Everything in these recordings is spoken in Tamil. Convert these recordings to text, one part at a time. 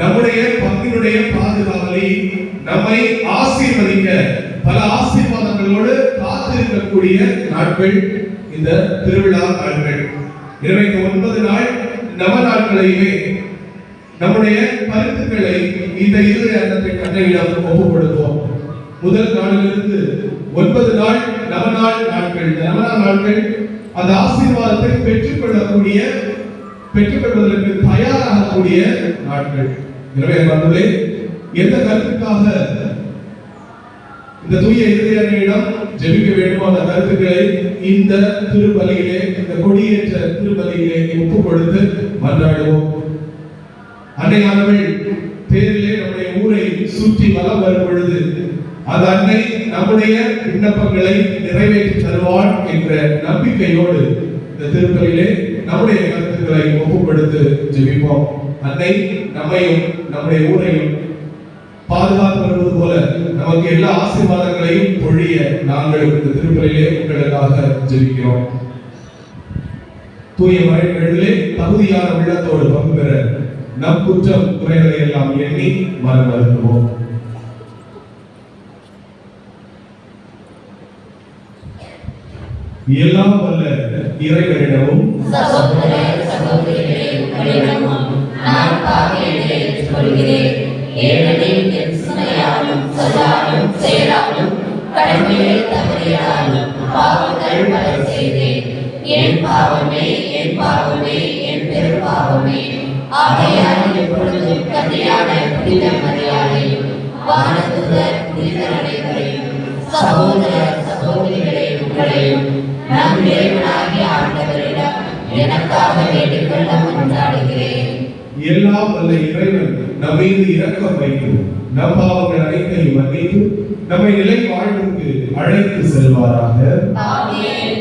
நம்முடைய பங்கினுடைய பாதுகாவலை நம்மை ஆசீர்வதிக்க பல ஆசீர்வாதங்களோடு காத்திருக்கக்கூடிய நாட்கள் இந்த திருவிழா நாட்கள். எனவே 9 நாள் நவ நாட்களையுமே நம்முடைய கருத்துக்களை இந்த இரு அன்னையிடம் ஒப்புக் கொடுப்போம். முதல் நாளிலிருந்து 9 நாள் நவநாள் நாட்கள். நவநாள் நாட்கள் அந்த ஆசீர்வாதத்தை பெற்றுக்கொள்வதற்கு தயாராகக்கூடிய நாட்கள். எனவே அன்பர்களே, எந்த கருத்துக்காக இந்த தூய இதயங்களிடம் ஜெபிக்க வேண்டுமோ அந்த கருத்துக்களை இந்த திருப்பலியிலே, இந்த கொடியேற்ற திருப்பலியிலே ஒப்புக் கொடுத்து மன்றாடுவோம். அன்னையானவள் தேரிலே நம்முடைய ஊரை சுற்றி வலம் வரும் பொழுது அந்த அன்னை நம்முடைய விண்ணப்பங்களை நிறைவேற்றி தருவாள் என்ற நம்பிக்கையோடு இந்த திருப்பலியிலே நம்முடைய கருத்துக்களை ஒப்புக் கொடுத்து ஜெபிப்போம். அன்னை நம்மையும் நம்முடைய ஊரையும் பாதுகாத்து வருவது போல நமக்கு எல்லா ஆசீர்வாதங்களையும் பொழிய நாங்கள் இந்த திருப்பலியிலே உங்களுக்காக ஜெபிக்கிறோம். தூய மறைகளிலே தகுதியான உள்ளத்தோடு பங்கு பெற நம் குற்றம் குறைகளை எல்லாம் எண்ணி மனம் வருத்துவோம். எல்லாம் வல்ல இறைவனிடமும் எல்லாம் வல்ல இறைவன் நம்மீது இரக்கம் வைத்து நம் பாவங்கள் அனைத்தையும் மன்னித்து நம்மை நிலை வாழ்வுக்கு அழைத்து செல்வாராக. ஆமென்.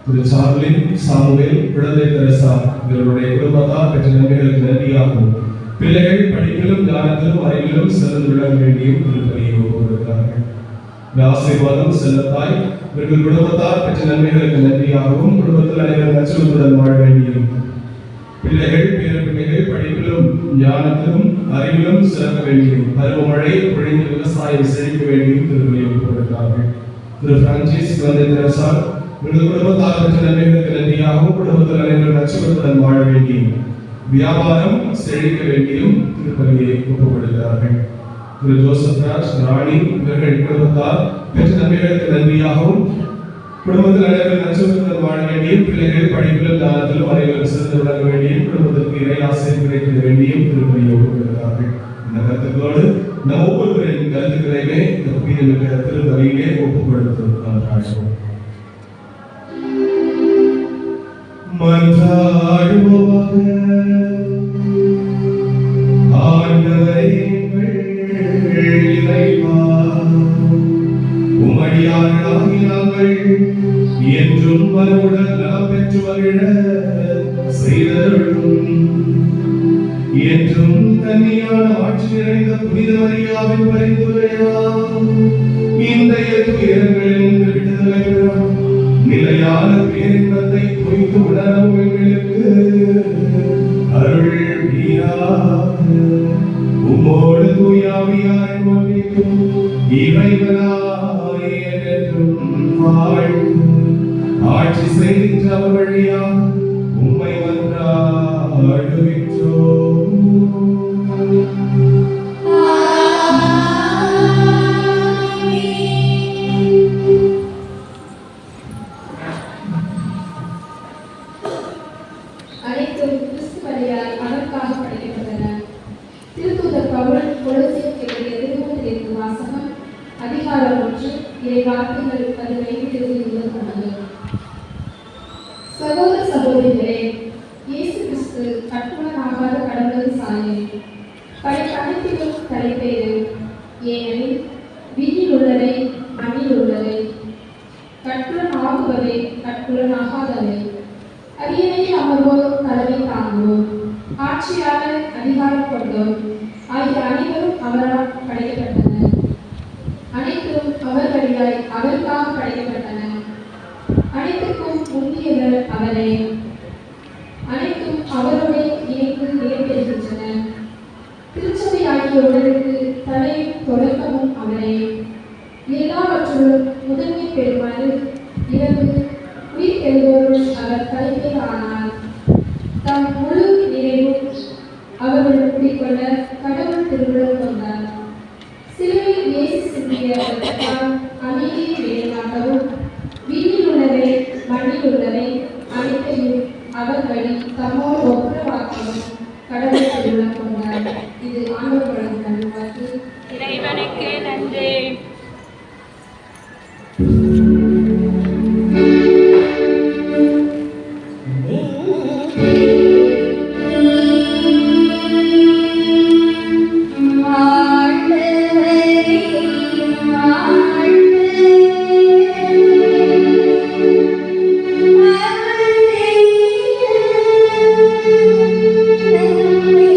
திரு சார்லின், சாமுவேல், குழந்தை தெரசா இவர்களுடைய குடும்பத்தார் பெற்ற நன்மைகளுக்கு நன்றியாகும். பிள்ளைகள் படிப்பிலும் ஞானத்திலும் அறிவிலும் சிறந்து விளங்க வேண்டியும் திருப்பலியை ஒப்புக்கொடுக்கிறார்கள். இந்த ஆசீர்வாதம் செல்லத்தாய் இவர்கள் குடும்பத்தார் பெற்ற நன்மைகளுக்கு நன்றியாகவும் குடும்பத்தில் அனைவரும் நச்சுடன் வாழ வேண்டியும் பிள்ளைகள் பேரப்பிள்ளைகள் படிப்பிலும் ஞானத்திலும் அறிவிலும் சிறக்க வேண்டியும் பருவமழை பொழிந்து விவசாயம் செழிக்க வேண்டியும் திருப்பலியை ஒப்புக்கொடுக்கிறார்கள். திரு பிரான்சிஸ், குழந்தை தெரசா இவர்கள் குடும்பத்தார் பெற்ற நன்மைகளுக்கு நன்றியாகவும் குடும்பத்தில் அனைவரும் நச்சுடன் வாழ வேண்டியும் வியாபாரம் செழிக்க வேண்டியும் திருப்பலியை ஒப்புக்கொடுக்கிறார்கள். திரு ஜோசப் ராஜ், ராணி இவர்கள் குடும்பத்தார் பெற்ற நன்மைகளுக்கு நன்றியாகவும் குடும்பத்தில் அனைவரும் நச்சுடன் வாழ வேண்டியும் பிள்ளைகள் படிப்பிலும் ஞானத்திலும் அனைவரும் சிறந்து விளங்க வேண்டியும் குடும்பத்திற்கு இறை ஆசிரியர் கிடைக்க வேண்டியும் திருப்பலியை ஒப்புக்கொடுக்கிறார்கள். இந்த கருத்துக்களோடு நம் ஒவ்வொருவரின் கருத்துக்களையுமே இந்த புனிதமிக்க திருப்பலியிலே ஒப்புக்கொடுத்திருக்கிறார்கள். மன்றாடுவோமாக. ஆண்டவரே எங்கள் இறைவா, உமடியார்களாகிய நாங்கள் என்றும் மறுவுடன் நலம் பெற்று மகிழ செய்தருளும். என்றும் கன்னியான ஆட்சி நிறைந்த புனித மரியாவின் பரிந்துரையால் இன்றைய துயரங்களில் விடுதலை பெறும் நிலையான பேரின்பத்தை பொய்த்து உணரும் எங்களுக்கு அருள் வீராக. உம்மோடு தூயாவியாய் ஒன்றிக்கும் இறைவனாய் என்றும் வாழ்ந்து ஆட்சி செய்கின்றவர் வழியாக உம்மை மன்றாடுகின்றோம். சகோதர சகோதரிகளே, இயேசு கிறிஸ்து கற்புலனாகாத கடவுளின் சாயல், படைப்பனைத்திலும் தலைப்பேறு. ஏனெனில் விண்ணில் உள்ளவை மண்ணில் உள்ளவை, கற்புலனாகுபவை கற்புலனாகாதவை, அரியணையில் அமர்வோர் தலைமை தாங்குவோர், ஆட்சியாளர் அதிகாரம் கொண்டோர் ஆகிய அனைவரும் அவரால் படைக்கப்பட்டனர். அனைத்தும் அவர் வழியாய் அவருக்காக படைக்கப்பட்டன. அனைத்துக்கும் முந்தியவர் அவரே. அனைத்தும் அவரோடு இணைந்து நிலைபெறுகின்றன. திருச்சபையாகிய உடலுக்கு தலையும் தொடக்கமும் அவரே. எல்லாவற்றிலும் முதன்மை பெறுமாறு இறந்து உயிர் எழுதோருள் அவர் தலைமையில் ஆனார். தம் முழு நிறைவும் அவர்கள் குடிக்கொள்ள கடவுள் திருவிழம் கொண்டார். சிலுவையில் இயேசு சிந்திய இரத்தத்தால் அமைதியை வேலையாகவும் வீட்டில் உள்ளவை மண்ணில் உள்ளவை அனைத்தையும் அவர் வழி தம்மோடு ஒப்புரவாக்கவும் கடவுள் திருவிழம் கொண்டார். இது ஆண்டவர் வழங்கும் நல்வாக்கு. இறைவனுக்கு நன்றி. Thank you.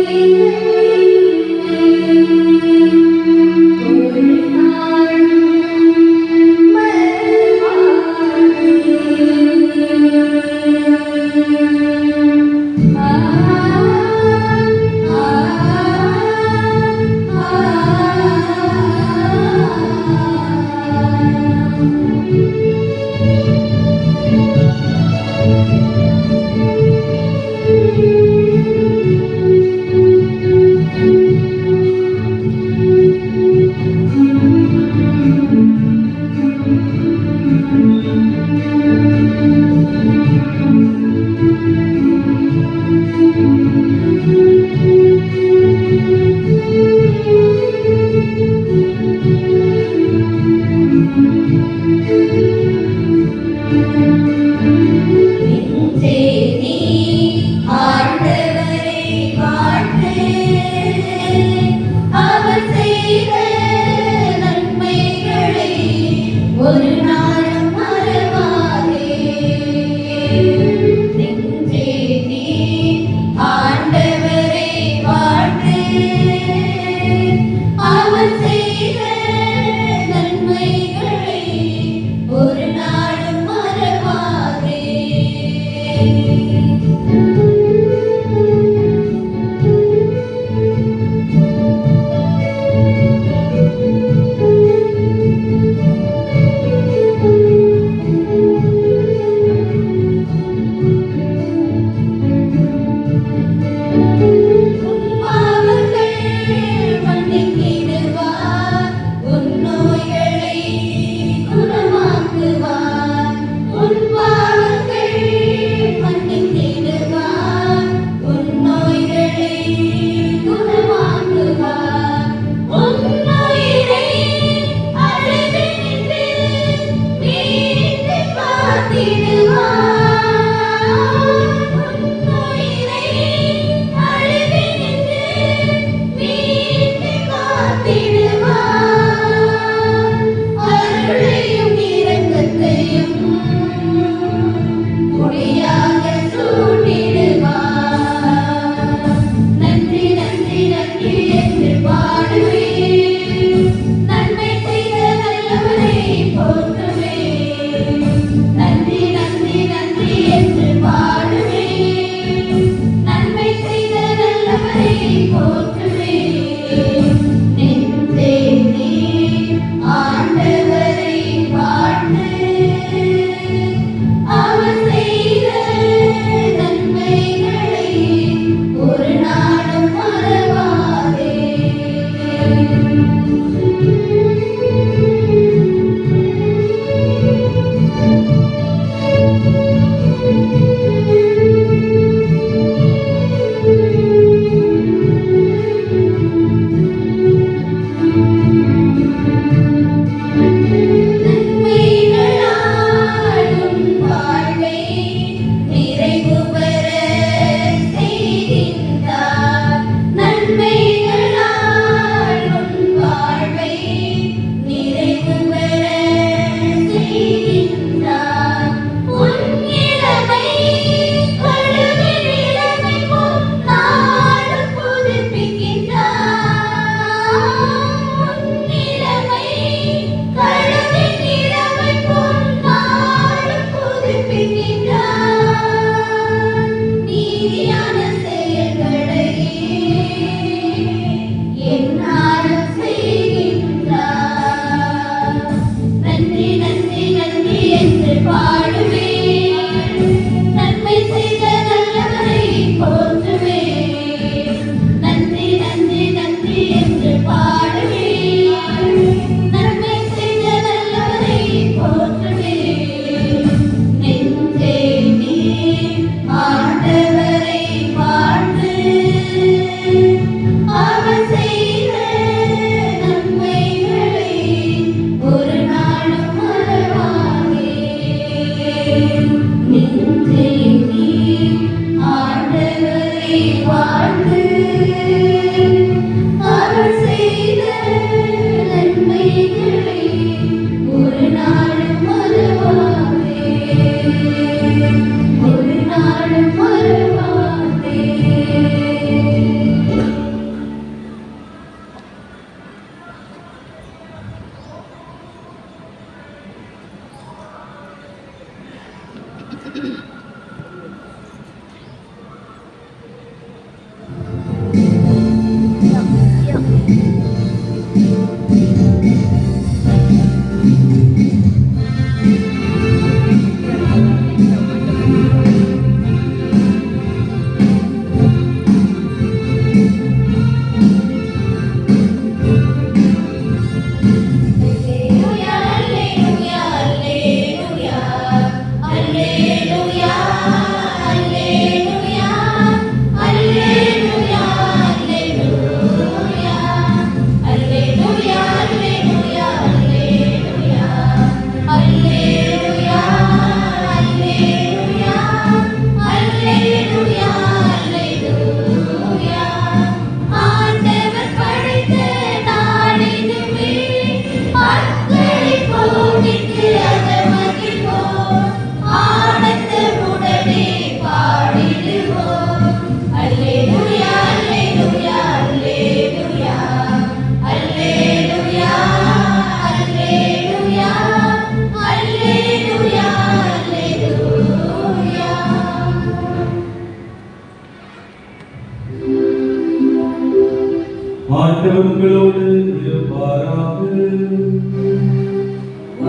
ஆண்டவர் உங்களோடு இருப்பாராக.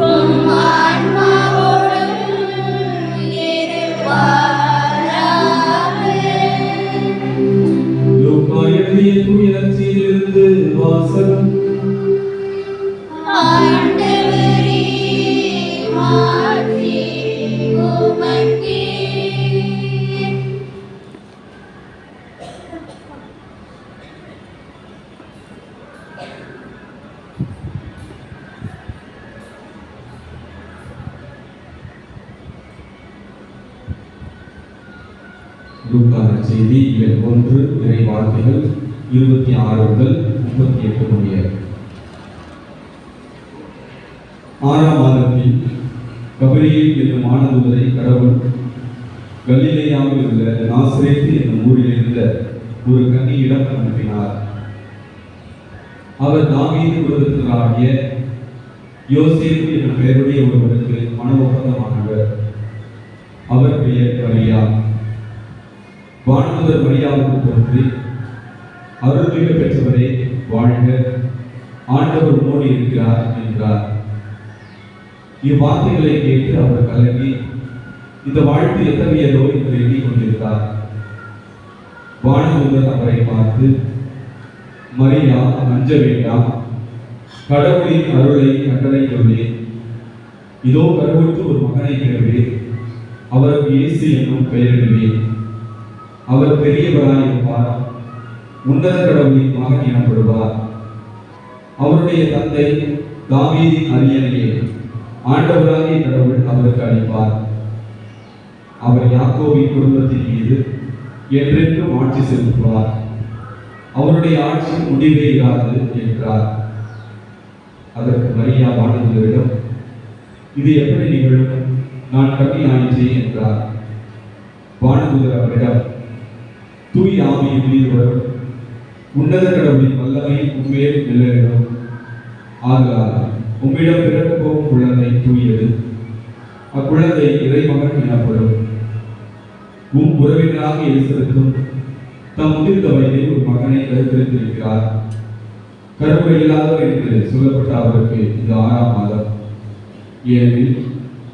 உம் ஆன்மாவோடும் இருப்பாராக. லூக்கா எழுதிய தூய நற்செய்தியிலிருந்து வாசகம். ஆண்டவரே, மாட்சி உமக்கே. லூக்கா நற்செய்தி இயல் 1 இறை வார்த்தைகள் 26 முதல் 38 முடிய. 6ஆம் மாதத்தில் கபிரியேல் என்னும் வானதூதரை கடவுள் கலிலேயாவில் உள்ள நாசரேத்து என்னும் ஊரில் இருந்த ஒரு கன்னியிடம் அனுப்பினார். அவர் தாவீது குடும்பத்தினராகிய யோசேப்பு என்னும் பெயருடைய ஒருவருக்கு மன ஒப்பந்தமானவர். அவர் பெயர் மரியா. வானதூதர் மரியாவுக்கு தோன்றி, அருள்மிக பெற்றவரே வாழ்க, ஆண்டவர் உம்மோடு இருக்கிறார் என்றார். இவ்வார்த்தைகளை கேட்டு அவர் கலங்கி, இந்த வாழ்த்து எத்தகையதோ என்று எண்ணிக் கொண்டிருந்தார். வானதூதர் அவரை பார்த்து, மரியா, அஞ்ச வேண்டாம், கடவுளின் அருளை கட்டளையிட்டுள்ளேன். இதோ கருவுற்று ஒரு மகனை பெறுவேன், அவருக்கு இயேசு என்னும் பெயரிடுவேன். அவர் பெரியவராயிருப்பார், உன்னத கடவுளின் மகன் எனப்படுவார். அவருடைய தந்தை தாவீதின் அரியணையை ஆண்டவராகிய கடவுள் அவருக்கு அளிப்பார். அவர் யாக்கோபின் குடும்பத்தின் மீது என்றென்றும் ஆட்சி செலுத்துவார். அவருடைய ஆட்சி முடிவே இராது என்றார். அதற்கு மரியா வானதூதரிடம், இது எப்படி நிகழும்? நான் கன்னி ஆயிற்றே என்றார். வானதூதர் அவரிடம், தூய் ஆவியின் மீது வரும் உன்னத கடவுளின் வல்லமை உண்மையில் நிலையிடும். ஆதலால் உம்மிடம் பிறக்கப் போகும் குழந்தை தூயது, அக்குழந்தை இறைமகன் எனப்படும். உறவினராக எலிசபெத்தும் தம் முதிர்ந்த வயதில் ஒரு மகனை கருத்தரித்திருக்கிறார். கருவை இல்லாதவர் என்று சொல்லப்பட்ட அவருக்கு இது 6ஆம் மாதம். ஏனெனில்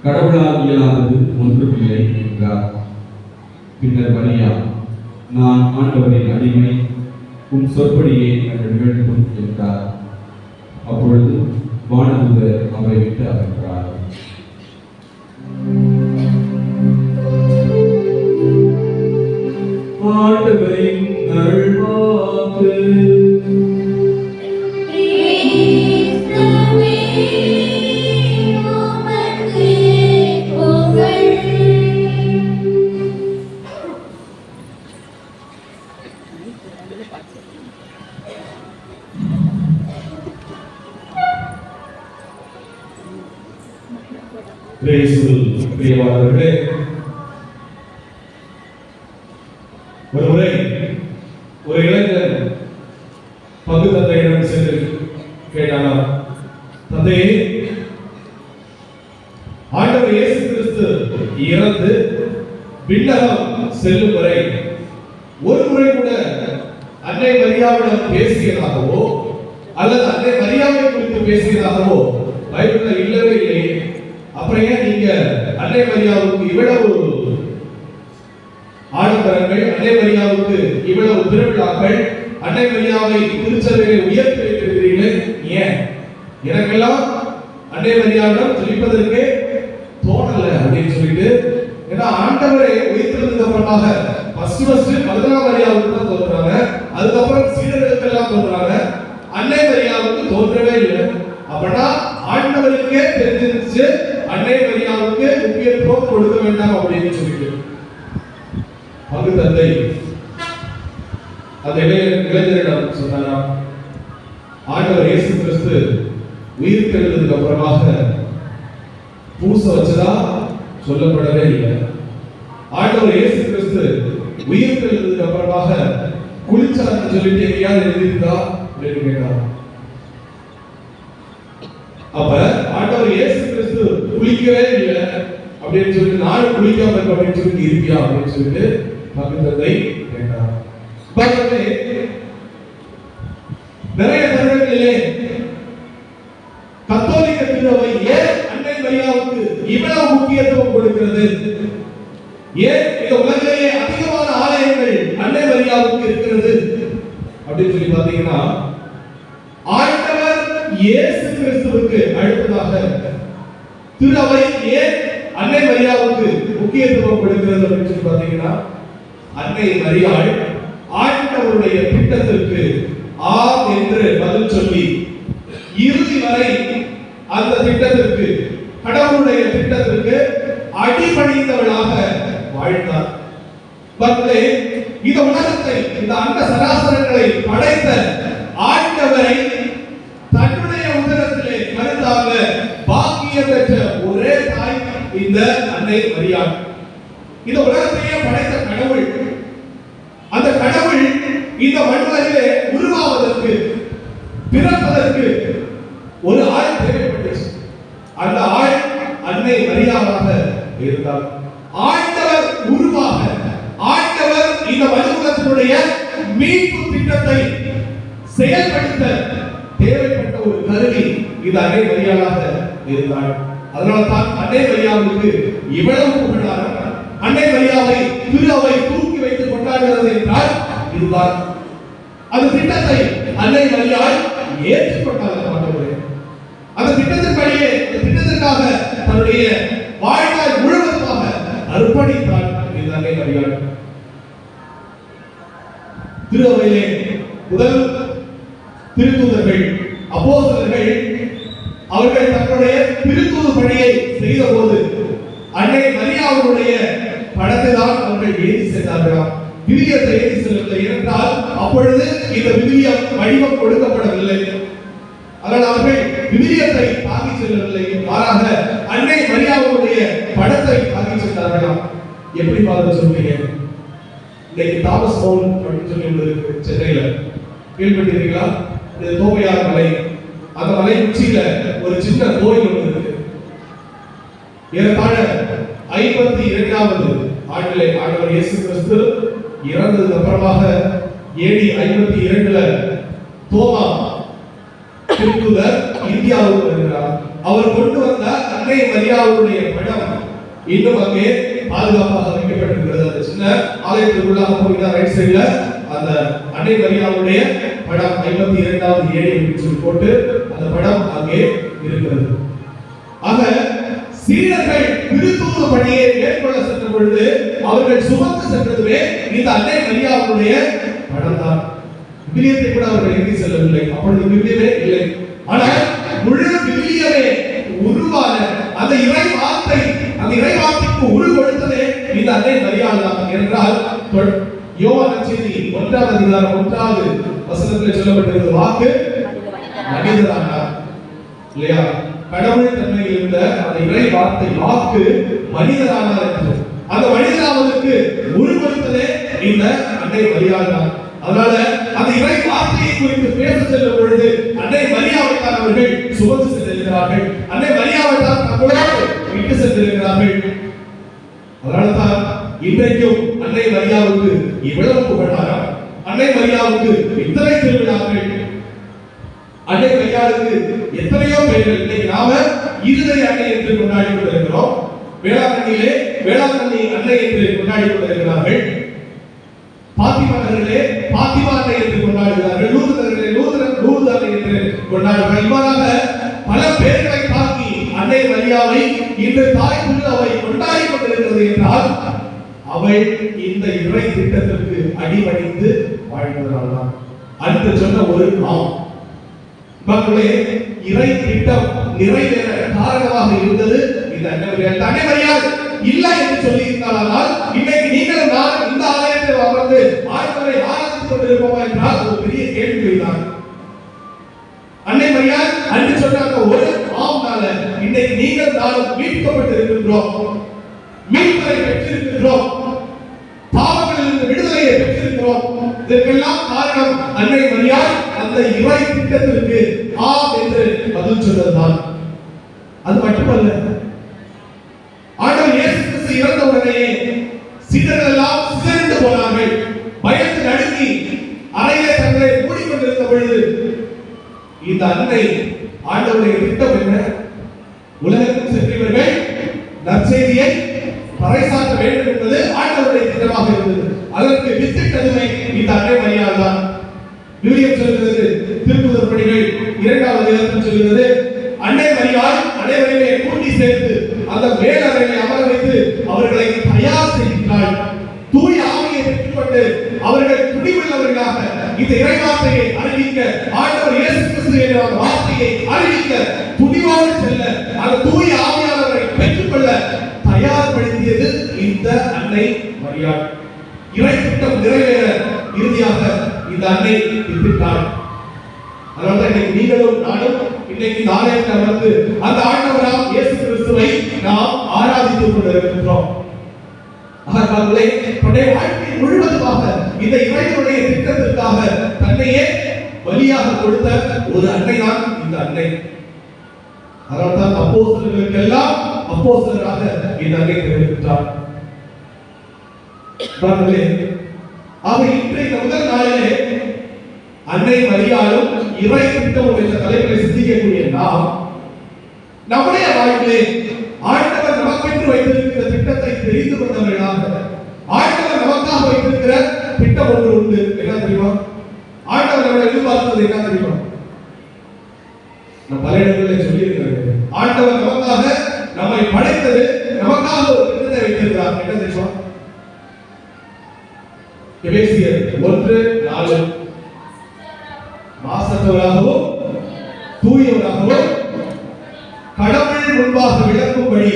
கடவுளால் இயலாதது ஒன்றுமில்லை என்றார். பின்னர் மரியா, நான் ஆண்டவரின் அடிமை, உன் சொற்படியே எனக்கு நிகழ்த்தும் என்றார். அப்பொழுது வானதூதர் அவரை விட்டு அகன்றார். ஆண்டவரின் அருள்வாக்கு. கிறிஸ்துவே, உமக்கு புகழ். பிரியமானவர்களே, ஒரு முறை ஒரு இளைஞர் பங்கு தந்தையிடம் சென்று கேட்டானாம், தந்தையே, ஆண்டவர் இயேசு கிறிஸ்து இறந்து விண்ணகம் செல்லும் வரை ஒரு முறை கூட அன்னை மரியாவிடம் பேசியதாகவோ அல்லது அன்னை மரியாவை குறித்து பேசியதாகவோ பைபிள்ல இல்லவே இல்லையே. அப்புறம் ஏன் நீங்க அன்னை மரியாவுக்கு இவ்வளவு ஆடம்பரங்கள், அன்னை மரியாவுக்கு இவ்வளவு திருவிழாக்கள், அன்னை மரியாவை திருச்சபையை உயர்த்தி வைத்திருக்கிறீர்கள்? ஏன்? எனக்கெல்லாம் அன்னை மரியாவிடம் ஜெபிப்பதற்கே தோணல அப்படின்னு சொல்லிட்டு, ஏன்னா ஆண்டவரை உயர்த்ததுக்கு அப்புறமாக ஃபர்ஸ்ட் மகதலா மரியாவுக்கு தான் தோன்றாங்க, அதுக்கப்புறம் சீடர்களுக்கு எல்லாம் தோன்றாங்க, அன்னை மரியாவுக்கு தோன்றவே இல்லை. அப்படின்னா ஆண்டவருக்கே தெரிஞ்சிருச்சு அன்னை மரியாவுக்கு முக்கியத்துவம் கொடுக்க வேண்டாம் அப்படின்னு சொல்லிட்டு பங்கு தந்தை அந்த இளைஞரிடம் சொன்னாராம், ஆண்டவர் இயேசு கிறிஸ்து உயிர் தெழுந்ததுக்கு அப்புறமாக பூச வச்சதா சொல்லப்படவே இல்லை. ஆண்டவர் இயேசு கிறிஸ்து உயிர் தெழுந்ததுக்கு அப்புறமாக குளிச்சார்னு சொல்லிட்டு எங்கேயாவது எழுதியிருக்கா அப்படின்னு கேட்டார். அப்ப ஆண்டவர் இயேசு கிறிஸ்து குளிக்கவே இல்லை அப்படின்னு சொல்லிட்டு நானும் குளிக்காம இருக்க அப்படின்னு சொல்லிட்டு இருப்பியா அப்படின்னு சொல்லிட்டு பங்கு தந்தை கேட்டார். நிறைய தருணங்களிலே கத்தோலிக்க திருவை ஏன் அன்னை மரியாவுக்கு இவ்வளவு முக்கியத்துவம் கொடுக்கிறது? ஏன் இந்த உலகிலேயே அதிகமான ஆலயங்கள் அன்னை மரியாவுக்கு இருக்கிறது அப்படின்னு சொல்லி பாத்தீங்கன்னா, ஆண்டவர் இயேசு கிறிஸ்துவுக்கு அடுத்ததாக திருவை ஏன் அன்னை மரியாவுக்கு முக்கியத்துவம் கொடுக்கிறது அப்படின்னு சொல்லி பாத்தீங்கன்னா, அன்னை மரியாள் ஆண்டவருடைய திட்டத்திற்கு ஆம் என்று பதில் சொல்லி இறுதி வரை அந்த திட்டத்திற்கு, கடவுளுடைய திட்டத்திற்கு அடிபணிந்தவளாக வாழ்ந்தார். மக்களே, இந்த உலகத்தை, இந்த அண்ட சராசரங்களை படைத்த ஆண்டவரை தன்னுடைய உதரத்திலே கருத்தாக பாக்கியம் பெற்ற ஒரே தாய் இந்த அன்னை மரியாள். இந்த உலகத்தையே படைத்த கடவுள், அந்த கடவுள் இந்த மண்ணுலகிலே உருவாவதற்கு, பிறப்பதற்கு ஒரு ஆள் தேவைப்பட்டுச்சு. அந்த ஆள் அன்னை மரியாளாக இருந்தார். ஆண்டவர் உருவாக, ஆண்டவர் இந்த மனுக்குலத்தினுடைய மீட்பு திட்டத்தை செயல்படுத்த தேவைப்பட்ட ஒரு கருவி இந்த அன்னை மரியாளாக இருந்தாள். அதனால தான் அன்னை மரியாவுக்கு இவ்வளவு புகழாரம். அன்னை மரியாவை திரு அவை தூக்கி வைத்து கொண்டாடுகிறது என்றால் இதுதான். அந்த திட்டத்தை அன்னை மரியாள் ஏற்றுக்கொண்டார். அந்த திட்டத்தின்படியே, அந்த திட்டத்திற்காக தன்னுடைய வாழ்நாள் முழுவதுமாக அர்ப்பணித்தார் இந்த அன்னை மரியாள். திரு அவையிலே முதல் திருத்தூதர்கள், அப்போஸ்தலர்கள் அவர்கள் தங்களுடைய திருத்தூது பணியை செய்த போது அன்னை மரியாவுடைய படத்தை தான் அவர்கள் எழுதி சென்றார்களாம். விவிலியத்தை எழுதி செல்லவில்லை. என்றால் அப்பொழுது இந்த விவிலியம் வடிவம் கொடுக்கப்படவில்லை. அதனால் அவர்கள் விவிலியத்தை தாங்கி செல்லவில்லை. மாறாக அன்னை மரியாவுடைய படத்தை தாங்கி சென்றார்களாம். எப்படி பார்த்து சொல்றீங்க? இன்னைக்கு தாமஸ் மவுண்ட் அப்படின்னு சொல்லி ஒன்று இருக்கு சென்னையில, கேள்விப்பட்டிருக்கீங்களா? இது தோமையார் மலை. அந்த மலை உச்சியில ஒரு சின்ன கோயில் ஒன்று இருக்கு. ஏறத்தாழ 52வது ஆண்டிலே ஆண்டவர் இயேசு கிறிஸ்து இறந்ததுக்கு அப்புறமாக AD 52ல தோமா திருத்தூதர் இந்தியாவுக்கு வருகிறார். அவர் கொண்டு வந்த அன்னை மரியாவுடைய படம் இன்னும் அங்கே பாதுகாப்பாக வைக்கப்பட்டிருக்கிறது. அந்த சின்ன ஆலயத்திற்குள்ளாக போய் ரைட் சைடுல அந்த அன்னை மரியாவுடைய படம் 52வது AD சொல்லி போட்டு அந்த படம் அங்கே இருக்கிறது. ஆக சீடர்கள் திருத்தூது பணியை மேற்கொள்ள சென்ற பொழுது அவர்கள் சுமந்து சென்றதுவே இந்த அன்னை மரியாவுடைய படம் தான். விவிலியத்தை கூட அவர்கள் எழுதி செல்லவில்லை. அப்பொழுது விவிலியமே இல்லை. ஆனால் முழு விவிலியமே உருவான அந்த இறை வார்த்தை, அந்த இறை வார்த்தைக்கு உரு கொடுத்ததே இந்த அன்னை மரியாள் தான். என்றால் யோவான் நற்செய்தி 1வது அதிகாரம் 1வது வசனத்தில் சொல்லப்பட்டிருக்கிற வாக்கு மனிதரானார். இல்லையா? கடவுள் தன்மையில் இருந்த அந்த இறை வார்த்தை வாக்கு மனிதரானார் என்று. அந்த மனிதராவதற்கு உரு கொடுத்ததே இந்த அன்னை மரியாள் தான். அதனால அந்த இறை வார்த்தையை குறித்து பேச செல்லும் பொழுது அன்னை மரியாவை தான் அவர்கள் சுமந்து சென்றிருக்கிறார்கள். அன்னை மரியாவை தான் தங்களோடு விட்டு சென்றிருக்கிறார்கள். அதனால தான் இன்றைக்கும் அன்னை மரியாவுக்கு இவ்வளவு புகழாரம், அன்னை மரியாவுக்கு இத்தனை திருவிழாக்கள், அன்னை மரியாளுக்கு எத்தனையோ பெயர்கள். இன்னைக்கு நாம இருதய அன்னை என்று கொண்டாடி கொண்டிருக்கிறோம். வேளாங்கண்ணியிலே வேளாங்கண்ணி அன்னை என்று கொண்டாடி கொண்டிருக்கிறார்கள். பாத்திமா நகரிலே பாத்திமா அன்னை என்று கொண்டாடுகிறார்கள். லூர்து நகரிலே லூர்து அன்னை என்று கொண்டாடுகிறார்கள். இவ்வாறாக பல பெயர்களை தாக்கி அன்னை மரியாவை இன்று தாய் புல் அவை கொண்டாடி கொண்டிருக்கிறது என்றால் அவள் இந்த இறை திட்டத்திற்கு அடிபணிந்து வாழ்ந்ததால்தான். அன்று சொன்ன ஒரு ஆம் மக்களே, இறை திட்டம் நிறைவேற காரணமாக இருந்தது இந்த அன்னை மரியாள். அன்னை மரியாள் இல்லை என்று சொல்லி இருந்தால் இன்னைக்கு நீங்களும் நான் இந்த ஆலயத்தில் அமர்ந்து ஆண்டவரை ஆராதித்துக் கொண்டிருப்போமா என்றால் ஒரு பெரிய கேள்விதான். அன்னை மரியாள் அன்று சொன்ன ஒரு ஆம்னால இன்னைக்கு நீங்கள் நானும் மீட்கப்பட்டிருக்கின்றோம், மீட்பை பெற்றிருக்கின்றோம், பாவங்களிலிருந்து விடுதலையை பெற்றிருக்கிறோம். இதற்கெல்லாம் காரணம் அன்னை மரியாள் அந்த இறை திட்டத்திற்கு ஆம் என்று பதில் சொன்னதுதான். அது மட்டுமல்ல, ஆண்டவர் இயேசு கிறிஸ்து இறந்த உடனே சீடர்கள் எல்லாம் சிதறிண்டு போனார்கள். பயந்து நடுங்கி அறையிலே தங்களை மூடிக்கொண்டிருந்த பொழுது இந்த அன்னை ஆண்டவருடைய திட்டம் என்ன? உலகத்தில் சென்றவர்கள் நற்செய்தியை பறைசாற்ற வேண்டும் என்பது ஆண்டவருடைய திட்டமாக இருந்தது. அதற்கு வித்திட்டதுமே இந்த அன்னை மரியாள் தான். விவிலியம் சொல்கிறது, திருத்துதர் பணிகள் 2வது அதிகாரம் சொல்கிறது, அன்னை மரியாள் அனைவரையுமே கூட்டி சேர்த்து அந்த மேலறையை அமர வைத்து அவர்களை தயார் செய்கிறாள். தூய ஆவியை பெற்றுக்கொண்டு அவர்கள் துணிவுள்ளவர்களாக இந்த இறைவார்த்தையை அறிவிக்க, ஆண்டவர் இயேசு கிறிஸ்து என்ற அந்த வார்த்தையை அறிவிக்க துணிவோடு செல்ல, அந்த தூய ஆவியானவரை பெற்றுக்கொள்ள தயார்படுத்தியது இந்த அன்னை மரியாள். இறை திட்டம் நிறைவேற இறுதியாக இந்த அன்னை திட்டாள். அதனால இன்னைக்கு நீங்களும் நானும் இன்னைக்கு இந்த ஆலயத்தில் அமர்ந்து அந்த ஆண்டவராம் இயேசு கிறிஸ்துவை நாம் ஆராதித்துக் கொண்டிருக்கின்றோம். அவர்களே தன்னுடைய வாழ்க்கை முழுவதுமாக இந்த இறைவனுடைய திட்டத்திற்காக தன்னையே பலியாக கொடுத்த ஒரு அன்னை தான் இந்த அன்னை. அதனால்தான் அப்போஸ்தலர்களுக்கெல்லாம் அப்போஸ்தலராக இந்த அன்னை திகழ்கின்றார். ஆக இன்றைய முதல் நாளிலே அன்னை மரியாளும் இறை திட்டமும் என்ற தலைப்பை சிந்திக்கக்கூடிய நாம் நம்முடைய வாழ்விலே ஆண்டவர் நமக்கென்று வைத்திருக்கிற திட்டத்தை தெரிந்து கொண்டவர்களாக, ஆண்டவர் நமக்காக வைத்திருக்கிற திட்டம் ஒன்று உண்டு. என்ன தெரியுமா? ஆண்டவர் நம்மளை எதிர்பார்ப்பது என்ன தெரியுமா? நான் பல இடங்களில் சொல்லியிருக்கிறேன். ஆண்டவர் நமக்காக நம்மை படைத்தது, நமக்காக ஒரு திட்டத்தை வைத்திருக்கிறார். என்ன தெரியுமா? எபேசியர் 1:4 மாசத்தவராகவும் தூயவராகவும் கடவுள் முன்பாக விளக்கும்படி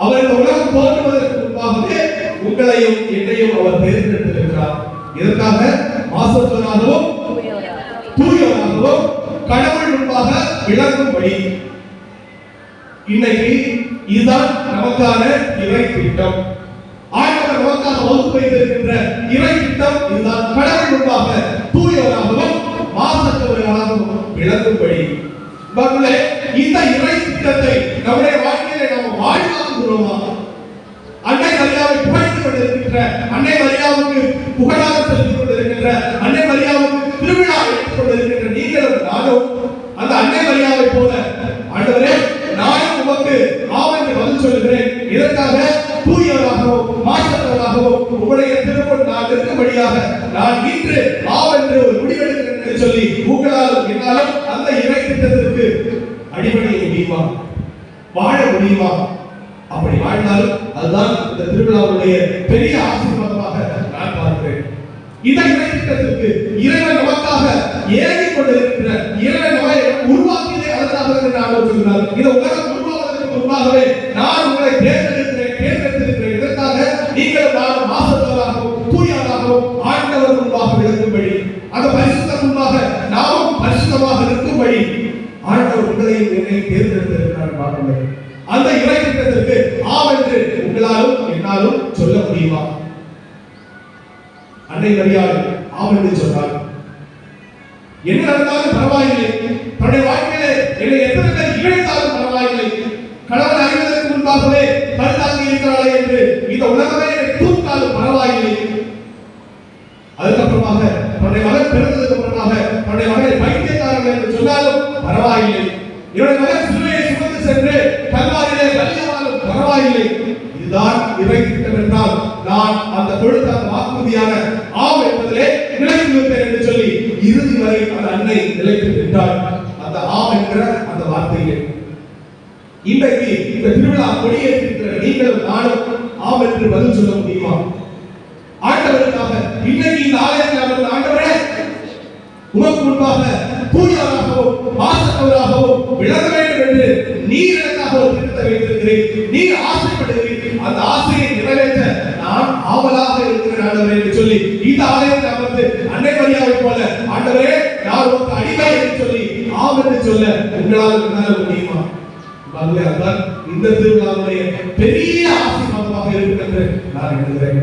அவர் இந்த உலகம் தோன்றுவதற்கு முன்பாகவே உங்களையும் என்னையும் அவர் தேர்ந்தெடுத்திருக்கிறார். இதற்காக மாசத்தவராகவும் தூயவராகவும் கடவுள் முன்பாக விளக்கும்படி. இன்னைக்கு இதுதான் நமக்கான இறை திட்டம். ஆண்டவர் நமக்காக வகுப்பு வைத்திருக்கின்ற இறை திட்டம் இதுதான். கடவுள் முன்பாக தூயவராகவும் மாசற்றவர்களாகவும் விளங்கும்படி. பங்களே இந்த இறை திட்டத்தை நம்முடைய வாழ்க்கையிலே நாம் வாழ்வாக்குகிறோமா? அன்னை மரியாவை புகழ்ந்து கொண்டிருக்கின்ற, அன்னை மரியாவுக்கு புகழாக செலுத்திக் கொண்டிருக்கின்ற, அன்னை மரியாவுக்கு திருவிழா எடுத்துக் கொண்டிருக்கின்ற நீங்களும் நானும் அந்த அன்னை மரியாவை போல, ஆண்டவரே நானும் உமக்கு ஆவென்று பதில் சொல்கிறேன், இதற்காக தூயவராகவும் மாசற்றவராகவும் உங்களுடைய திருப்பம் நான் இருக்கும்படியாக நான் இன்று ஆவென்று ஒரு முடிவெடுக்கிறேன் என்று சொல்லி உங்களாலும் என்னாலும் அந்த இறை திட்டத்திற்கு அடிபணிய முடியுமா? வாழ முடியுமா? அப்படி வாழ்ந்தாலும் அதுதான் இந்த திருவிழாவுடைய பெரிய ஆசீர்வாதமாக நான் பார்க்கிறேன். இந்த இறை திட்டத்திற்கு இறைவன் நமக்காக ஏங்கிக் கொண்டிருக்கின்ற, இறைவன் நம்மை உருவாக்கியதே அதற்காக என்று நான் சொல்கிறார். இந்த உலகம் உருவாவதற்கு முன்பாகவே நான் உங்களை தேர்ந்தெடுத்திருக்கிறேன். இதற்காக நீங்கள் நானும் மாசத்தவராகவும் தூயவராகவும் ஆண்டவர் முன்பாக விளக்கும்படி, அந்த பரிசுத்தம் முன்பாக நாமும் பரிசுத்தமாக இருக்கும்படி ஆண்டவர் உங்களையும் என்னையும் தேர்ந்தெடுத்திருக்கிறார். பாருங்கள், அந்த இறை திட்டத்திற்கு ஆவென்று உங்களாலும் என்னாலும் சொல்ல முடியுமா? அன்னை மரியாள் ஆவென்று சொன்னார். என்ன நடந்தாலும் பரவாயில்லை, தன்னுடைய வாழ்க்கையிலே என்னை எத்தனை பேர் இழைத்தாலும் பரவாயில்லை, கடவுள் அறிவதற்கு முன்பாகவே கருத்தாக்கி இருக்கிறாளே என்று இந்த உலகமே தூக்காலும் பரவாயில்லை. அதுக்கப்புறமாக தன்னுடைய மகன் பிறந்ததுக்கு அப்புறமாக தன்னுடைய மகனை பைத்தியக்காரர்கள் என்று சொன்னாலும் பரவாயில்லை, என்னுடைய மகன் சிலுவையை சுமந்து சென்று கல்வாரிலே பலியானாலும் பரவாயில்லை. இதுதான் இறை திட்டம் என்றால் நான் அந்த கொடுத்த அந்த வாக்குறுதியான ஆம் என்பதிலே நிலைத்து நிற்பேன் என்று சொல்லி இறுதி வரை அந்த அன்னை நிலைத்து நின்றாள். அந்த ஆம் என்கிற அந்த வார்த்தையிலே இன்றைக்கு இந்த திருவிழா கொடியேற்றிருக்கிற நீங்களும் நானும் ஆம் என்று பதில் சொல்ல முடியுமா? ஆண்டவருக்காக இன்னைக்கு இந்த ஆலயத்தில் அமர்ந்த ஆண்டவரே உமக்கு முன்பாக தூயவராகவும் மாசற்றவராகவும் விளங்க வேண்டும் என்று நீர் எனக்காக ஒரு திட்டத்தை வைத்திருக்கிறேன், நீர் ஆசைப்படுகிறீர், அந்த ஆசையை நிறைவேற்ற நான் ஆவலாக இருக்கிறேன் ஆண்டவரே என்று சொல்லி இந்த ஆலயத்தில் அமர்ந்து அன்னை மரியாவை போல ஆண்டவரே நான் உமக்கு அடிமை என்று சொல்லி ஆம் என்று சொல்ல உங்களால் என்னால் முடியுமா? அதுதான் இந்த திருவிழாவுடைய பெரிய ஆசீர்வாதமாக இருக்கும் என்று நான் எண்ணுகிறேன்.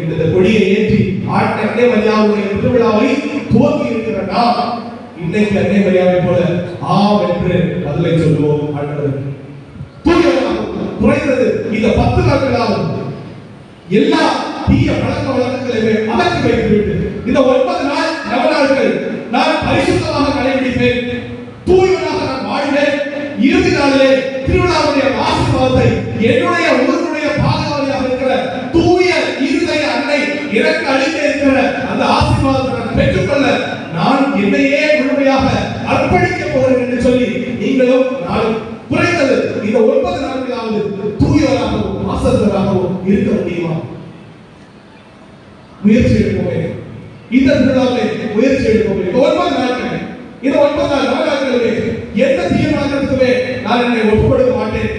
இந்த கொடியை ஏற்றி அன்னை மரியாவுடைய திருவிழாவை துவக்கி இருக்கிற நாம் இன்னைக்கு அன்னை மரியாவை போல ஆம் என்று பதிலை சொல்லுவோம். குறைந்தது இந்த 10 நாட்களாகும் எல்லா தீய பழக்க வழக்கங்களையுமே அகற்றி வைத்துவிட்டு இந்த 9 நாள் நவநாட்கள் நான் பரிசுத்தமாக கடைபிடிக்க என்னுடைய ஊருடைய பாதுகாவலியாக இருக்கிற தூய இருதய அன்னை எனக்கு அளிக்க இருக்கிற அந்த ஆசீர்வாதத்தை நான் பெற்றுக்கொள்ள நான் என்னையே முழுமையாக அர்ப்பணிக்க போகிறேன் என்று சொல்லி நீங்களும் நானும் குறைந்தது இந்த 9 நாட்களாவது தூயவராகவும் ஆசீர்வாதமாகவும் இருக்க முடியுமா? முயற்சி எடுப்போமே. இந்த திருவிழாவிலே முயற்சி எடுப்போமே. 9 நாட்கள், இந்த 9 நாட்களிலே எந்த தீர்மானத்துக்குமே நான் என்னை ஒப்புக்கொடுக்க மாட்டேன்.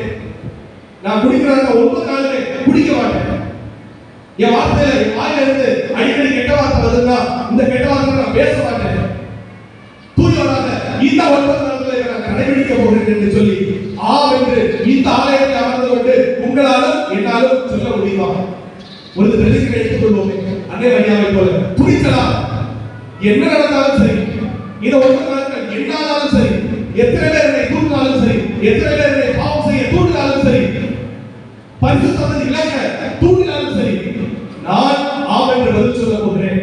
நான் குடிக்கிற 9 நாளிலே குடிக்க மாட்டேன். என் வார்த்தையில என் வாயில இருந்து அடிக்கடி கெட்ட வார்த்தை வருதுன்னா இந்த கெட்ட வார்த்தை நான் பேச மாட்டேன். தூயவராக இந்த 9 நாட்களை நான் கடைபிடிக்க போகிறேன் என்று சொல்லி என்று இந்த ஆலயத்தை அமர்ந்து கொண்டு உங்களாலும் என்னாலும் சொல்ல முடியுமா? ஒரு பிரதிகளை எடுத்துக்கொள்வோமே. அன்னை மரியாதை போல துணிச்சலா என்ன நடந்தாலும் சரி, இந்த 9 நாட்கள் என்னாலும் சரி, எத்தனை பேர் என்னை தூண்டினாலும் சரி, எத்தனை பேர் என்னை பாவம் செய்ய தூண்டினாலும் சரி, பரிசுத்தத்தை இழக்க தூண்டினாலும் சரி, நான் ஆம் என்று பதில் சொல்ல போகிறேன்.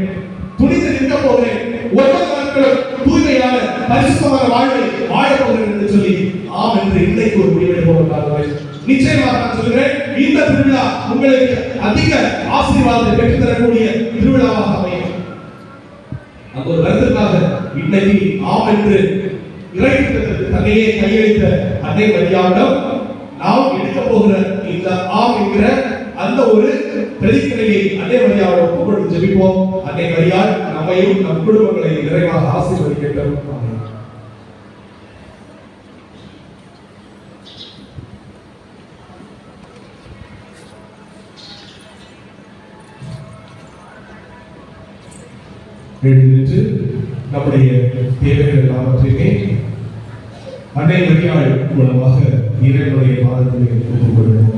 துணிந்து நிற்க போகிறேன். 9 நாட்களும் தூய்மையான பரிசுத்தமான வாழ்வை வாழ போகிறேன் என்று சொல்லி ஆம் என்று இன்னைக்கு ஒரு முடிவெடுக்க போகிறார்கள். நிச்சயமாக நான் சொல்கிறேன், இந்த திருவிழா உங்களுக்கு அதிக ஆசீர்வாதத்தை பெற்றுத் தரக்கூடிய திருவிழாவாக அமையும். அந்த ஒரு கருத்துக்காக இன்னைக்கு ஆம் என்று இறைவனுக்கு தன்னையே கையளித்த அன்னை மரியாவிடம் நாம் எடுக்க போகிற இந்த ஆம் என்கிற அந்த ஒரு பிரதிக்கிரையை அன்னை மரியாவோடு ஒப்புக்கொண்டு ஜெபிப்போம். அன்னை மரியாள் நம்மையும் நம் குடும்பங்களை நிறைவாக ஆசீர்வதிக்கட்டும். எழுந்திட்டு நம்முடைய தேவைகள் எல்லாவற்றையுமே அன்னை மரியாள் மூலமாக இறைவனுடைய பாதத்திலே ஒப்புக் கொள்வோம்.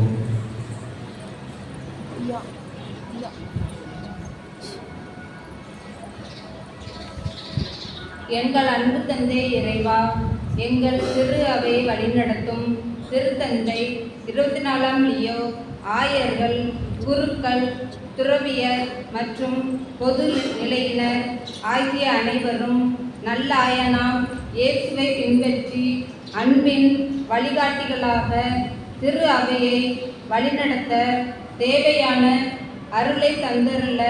எங்கள் அன்பு தந்தை இறைவா, எங்கள் திரு அவை வழிநடத்தும் திருத்தந்தை 24ஆம் லியோ, ஆயர்கள், குருக்கள், துறவியர் மற்றும் பொது நிலையினர் ஆகிய அனைவரும் நல்லாயனாம் இயேசுவை பின்பற்றி அன்பின் வழிகாட்டிகளாக திரு அவையை வழிநடத்த தேவையான அருளை தந்தருள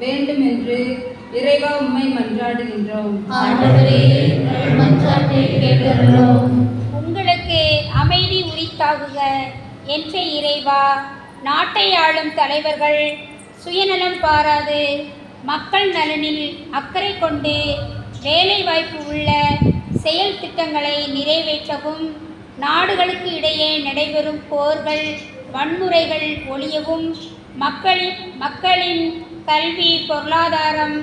வேண்டும் என்று இறைவா உம்மை மன்றாடுகின்றோம். உங்களுக்கு அமைதி உரித்தாகுக என்ற இறைவா, நாட்டை ஆளும் தலைவர்கள் சுயநலம் பாராது மக்கள் நலனில் அக்கறை கொண்டு வேலை வாய்ப்பு உள்ள செயல் திட்டங்களை நிறைவேற்றவும், நாடுகளுக்கு இடையே நடைபெறும் போர்கள், வன்முறைகள் ஒழியவும், மக்களின் கல்வி, பொருளாதாரம்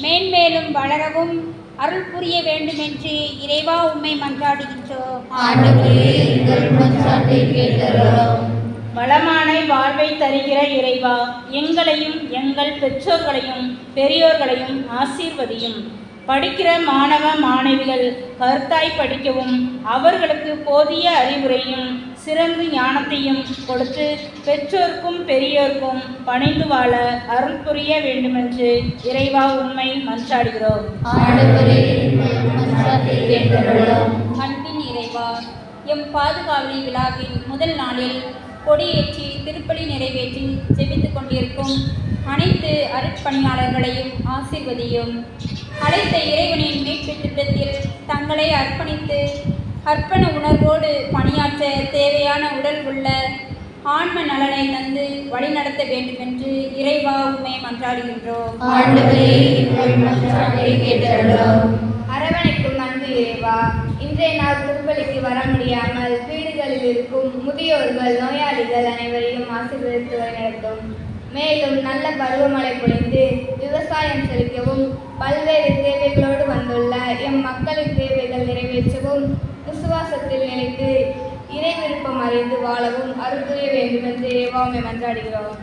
மேன்மேலும் வளரவும் அருள் புரிய வேண்டும் என்று இறைவா உம்மை மன்றாடுகின்றோம். வளமான வாழ்வை தருகிற இறைவா, எங்களையும் எங்கள் பெற்றோர்களையும் பெரியோர்களையும் ஆசீர்வதியும். படிக்கிற மாணவ மாணவிகள் கருத்தாய் படிக்கவும், அவர்களுக்கு போதிய அறிவுரையும் சிறந்த ஞானத்தையும் கொடுத்து பெற்றோர்க்கும் பெரியோர்க்கும் பணிந்து வாழ அருள் புரிய வேண்டுமென்று இறைவா உம்மை மன்றாடுகிறோம். அன்பின் இறைவா, எம் பாதுகாவலி விழாவின் முதல் நாளில் கொடியேற்றி திருப்பலி நிறைவேற்றி ஜெபித்துக் கொண்டிருக்கும் அனைத்து அருட்பணியாளர்களையும் ஆசீர்வதியும். அழைத்த இறைவனின் மீட்பு திட்டத்தில் தங்களை அர்ப்பணித்து அர்ப்பண உணர்வோடு பணியாற்ற தேவையான உடல் உள்ள ஆன்ம நலனை தந்து வழிநடத்த வேண்டும் என்று இறைவா உம்மை மன்றாடுகின்றோம். அரவணைக்கும் அன்பு இறைவா, இன்றைய நாள் திருப்பலிக்கு வர முடியாமல் வீடுகளில் இருக்கும் முதியோர்கள், நோயாளிகள் அனைவரையும் ஆசீர்வதித்து வழிநடத்தும். மேலும் நல்ல பருவமழை பொழிந்து விவசாயம் செழிக்கவும், பல்வேறு தேவைகளோடு வந்துள்ள எம் மக்களின் தேவைகள் நிறைவேற்றவும், விசுவாசத்தில் நிலைத்து இறை விருப்பம் அறிந்து வாழவும் அருள் புரிய வேண்டும் என்று இறைவாமை மன்றாடுகிறோம்.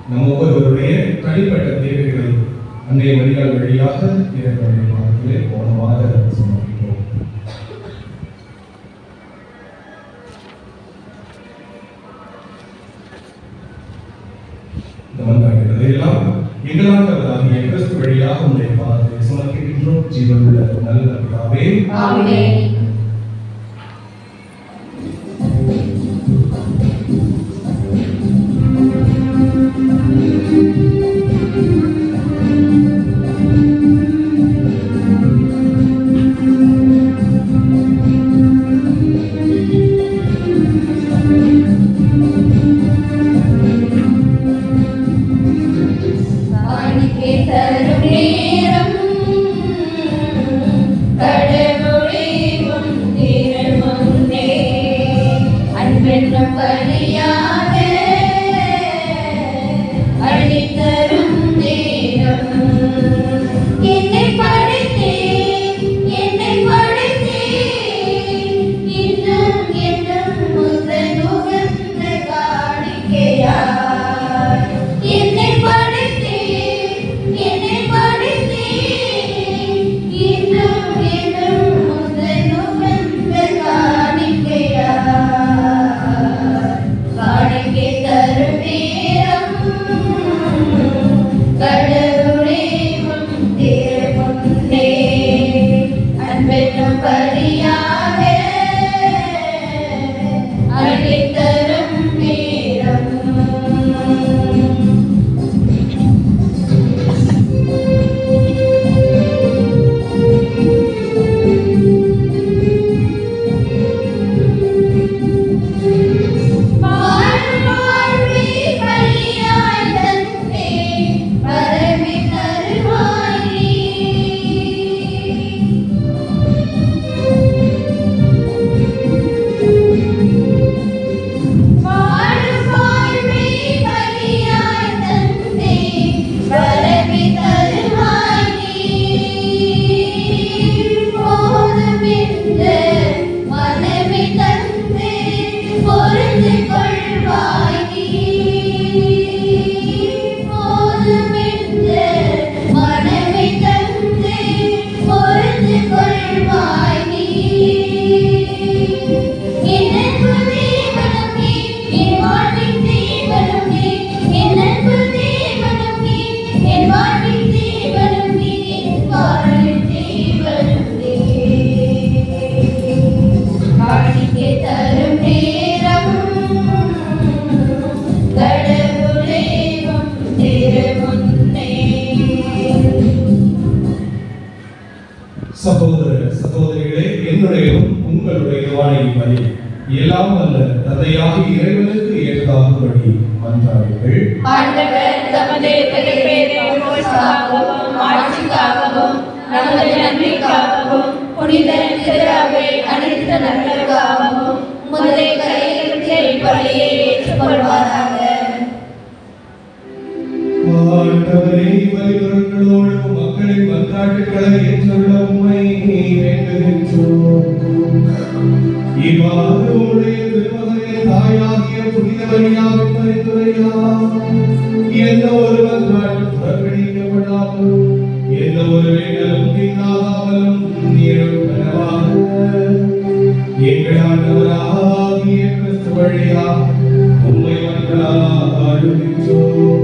நம் ஒவ்வொருவருடைய தனிப்பட்ட தேவைகளை அன்னை மரியாள் வழியாக இறைவனுடைய பாதத்திலே கவனமாக சமர்ப்பிக்கிறோம். இதையெல்லாம் எங்களாகிய கிறிஸ்து வழியாக உடைய பாதத்தை சமர்ப்பிக்கின்றோம். ஜீவனுள்ள நல்ல பிதாவே, ஆமென். அன்பென்றும் பலியாக அளித்தரும் நேரம் என்னை படைத்தேன் இன்னும் என்னும் முதல் உகந்த காணிக்கையாய் என்னை படைத்தேன் இன்னும் என்னும் முதல் உகந்த காணிக்கையாய் காணிக்கை தரும் நேரம் கடவுளே உம் திருமுன்னே அன்பென்னும் பலியாக அளித்தரும் நேரம் வாழ்வே பலியாய் தந்தே பரவி தருவாய் வாழ்வே பலியாய் தந்தே பரவி தருவாய் போதுமென்ற மனமே தந்தே பொருந்து கொள்வாய் போதுமென்ற மனமே தந்தே பொருந்து கொள்வாய் என் அன்பு தேவனும் நீ என் வாழ்வின் தேவனும் நீ என் அன்பு தேவனும் நீ என் வாழ்வின் தேவனும் நீ என் வாழ்வின் தேவனும் நீ காணிக்கை தரும் நேரம் கடவுளே உம் திருமுன்னே சகோதர சகோதரிகளே, என்னுடையதும் உங்களுடைய வாழை பலி எல்லாம் அல்ல தந்தையாக இறைவனுக்கு ஏற்றாகும்படி மன்றாடுங்கள். ஆண்டவர் தமது திருப்பேருக்காகவும் ஆட்சிக்காகவும் நமது நன்மைக்காகவும் புனித திரு அவை அனைத்து நன்மைக்காகவும் முதலை கையில் பலியை ஏற்றுக்கொள்வாராக. ஆண்டவரே, பலிபொருட்களோடு மக்களின் மன்றாட்டுக்களை ஏற்றுள்ள உம்மை வேண்டுகின்றோம். இவ்வாறு உம்முடைய திருமகனின் தாயாகிய புனித மரியாவின் பரிந்துரையால் எந்த ஒரு மன்றாட்டும் புறக்கணிக்கப்படாமலும் எந்த ஒரு வேண்டலும் பின்னாகாமலும் நீருக்கனவாக எங்கள் ஆண்டவராகிய கிறிஸ்து வழியாக உம்மை மன்றாடுகின்றோம்.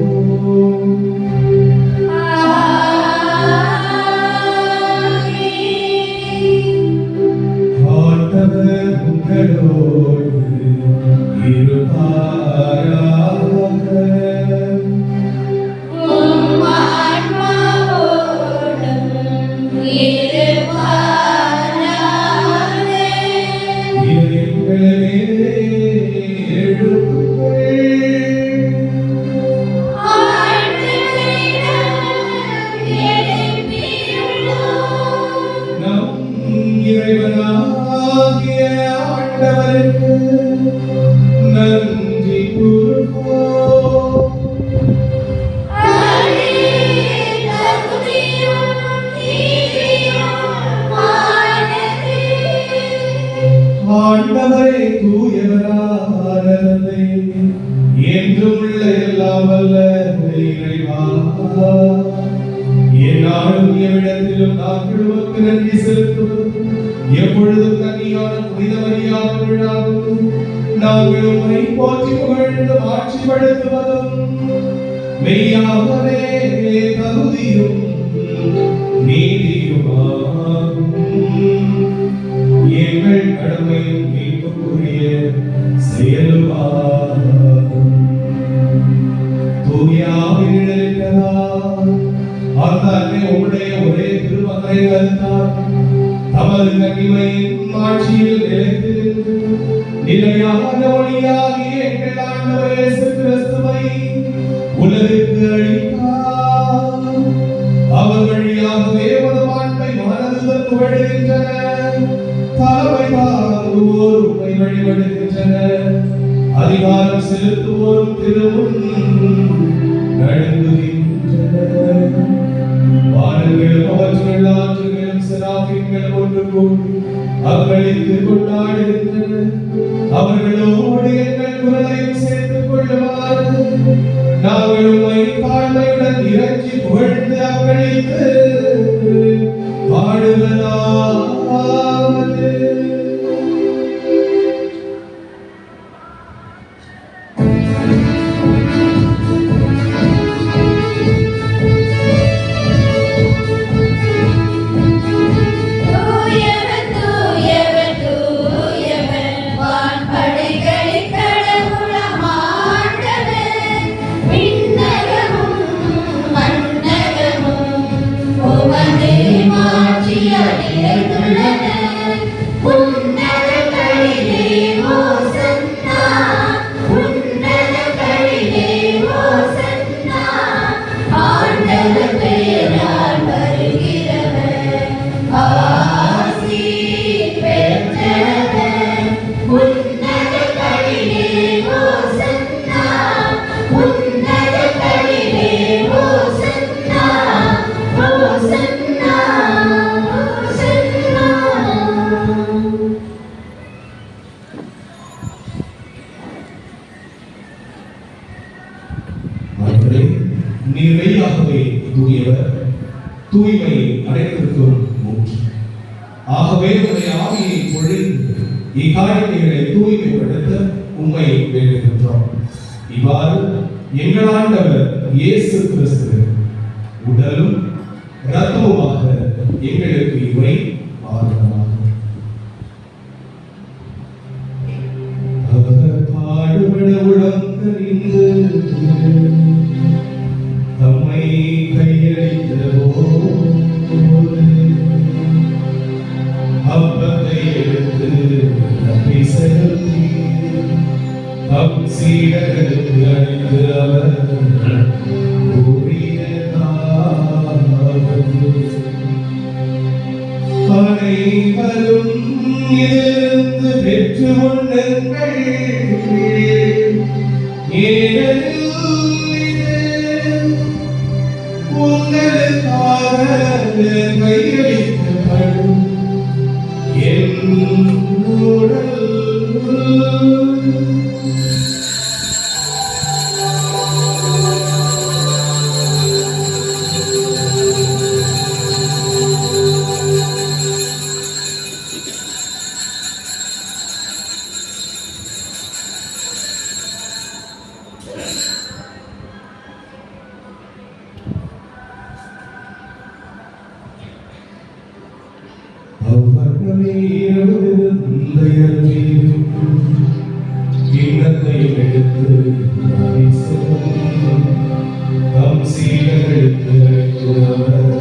ஆண்டவர் உங்களோடு இருப்பாராக. உம் ஆன்மாவோடும் இருப்பாராக. இதயங்களே எழுப்புங்கள். ஆண்டவரிடம் எழுப்பியுள்ளோம். நம் இறைவனாகிய ஆண்டவருக்கு நன்றி கூறுவோம். அதே தகுதியும் நீதியுமானது. ஆண்டவரே, தூயவரான தந்தை, என்றும் உள்ள எல்லாம் வல்ல இறைவா, எந்நாளும் எவ்விடத்திலும் நாங்கள் உமக்கு நன்றி செலுத்துவதும் எப்பொழுதும் கன்னியான புனித மரியாதை விழாவும் நாங்கள் உம்மை போற்றி புகழ்ந்து ஆட்சிப்படுத்துவதும் மெய்யாகவே தகுதியும் நீதியுமாகும். எங்கள் கடமையும் மீட்புக்குரிய செயலுமாகும். தூயாவின் நிழலிட்டதால் அந்த அன்னை உம்முடைய ஒரே திருமகனை அளித்தார். தமது கன்னிமையின் ஆட்சியில் நிலைத்து நின்று நிலையான ஒளியாகிய எங்கள் ஆண்டவர் இயேசு கிறிஸ்துவை உலகிற்கு அளித்தார். அவர் வழியாகவே ஒரு மாண்பை மனதுடன் புகழுகின்றனர். தலைமை தாங்குவோர் உம்மை வழிபடுகின்றனர். அதிகாரம் செலுத்துவோரும் திருமுன் நடுங்குகின்றனர். வானங்களும் அவற்றுள் ஆற்றுகளும் செராபீன்களும் ஒன்று கூடி அக்களித்து கொண்டாடுகின்றனர். அவர்களோடு எங்கள் குரலையும் சேர்த்துக் கொள்ளுமாறு நாங்கள் உம்மை தாழ்மையுடன் இறைஞ்சி புகழ்ந்து அக்களித்து பாடுவதாவது. தூயவர் தூயவர் தூயவர் வான்படைகளின் கடவுளாம் ஆண்டவர். விண்ணகமும் மண்ணகமும் உமது மாட்சியால் நிறைந்துள்ளன. உன்னதங்களிலே ஓசன்னா, உன்னதங்களிலே ஓசன்னா. ஆண்டவர் பெயரால் வருகிறவர் ஆசி பெற்றவர். உன்னதங்களிலே ஓசன்னா, உன்னதங்களிலே ஓசன்னா, ஓசன்னா, ஓசன்னா. ஆண்டவரே, நீர் மெய்யாகவே தூயவர், தூய்மை அனைத்திற்கும் மூன்று. ஆகவே உம்முடைய ஆவியை பொழிந்து இக்காரியங்களை தூய்மைப்படுத்த உம்மை வேண்டுகின்றோம். இவ்வாறு எங்கள் ஆண்டவர் இயேசு கிறிஸ்து உடலும் இரத்தமுமாக எங்களுக்கு இவை ஆறுதலாகும். அவர் பாடுபட உளங்கனிந்து தம்மை கையளித்த போது அப்பத்தை எடுத்து தம்மை செலுத்தி தம் சீடர்களுக்கு அளித்து அவர் கூறியதாவது: அனைவரும் இதிலிருந்து பெற்று கொள்ளுங்கள், ஏனெனில் இது உங்களுக்காக கையளிக்கப்படும் என் உடல். கிண்ணத்தை எடுத்து தம் சீடர்களுக்கு அளித்தவர்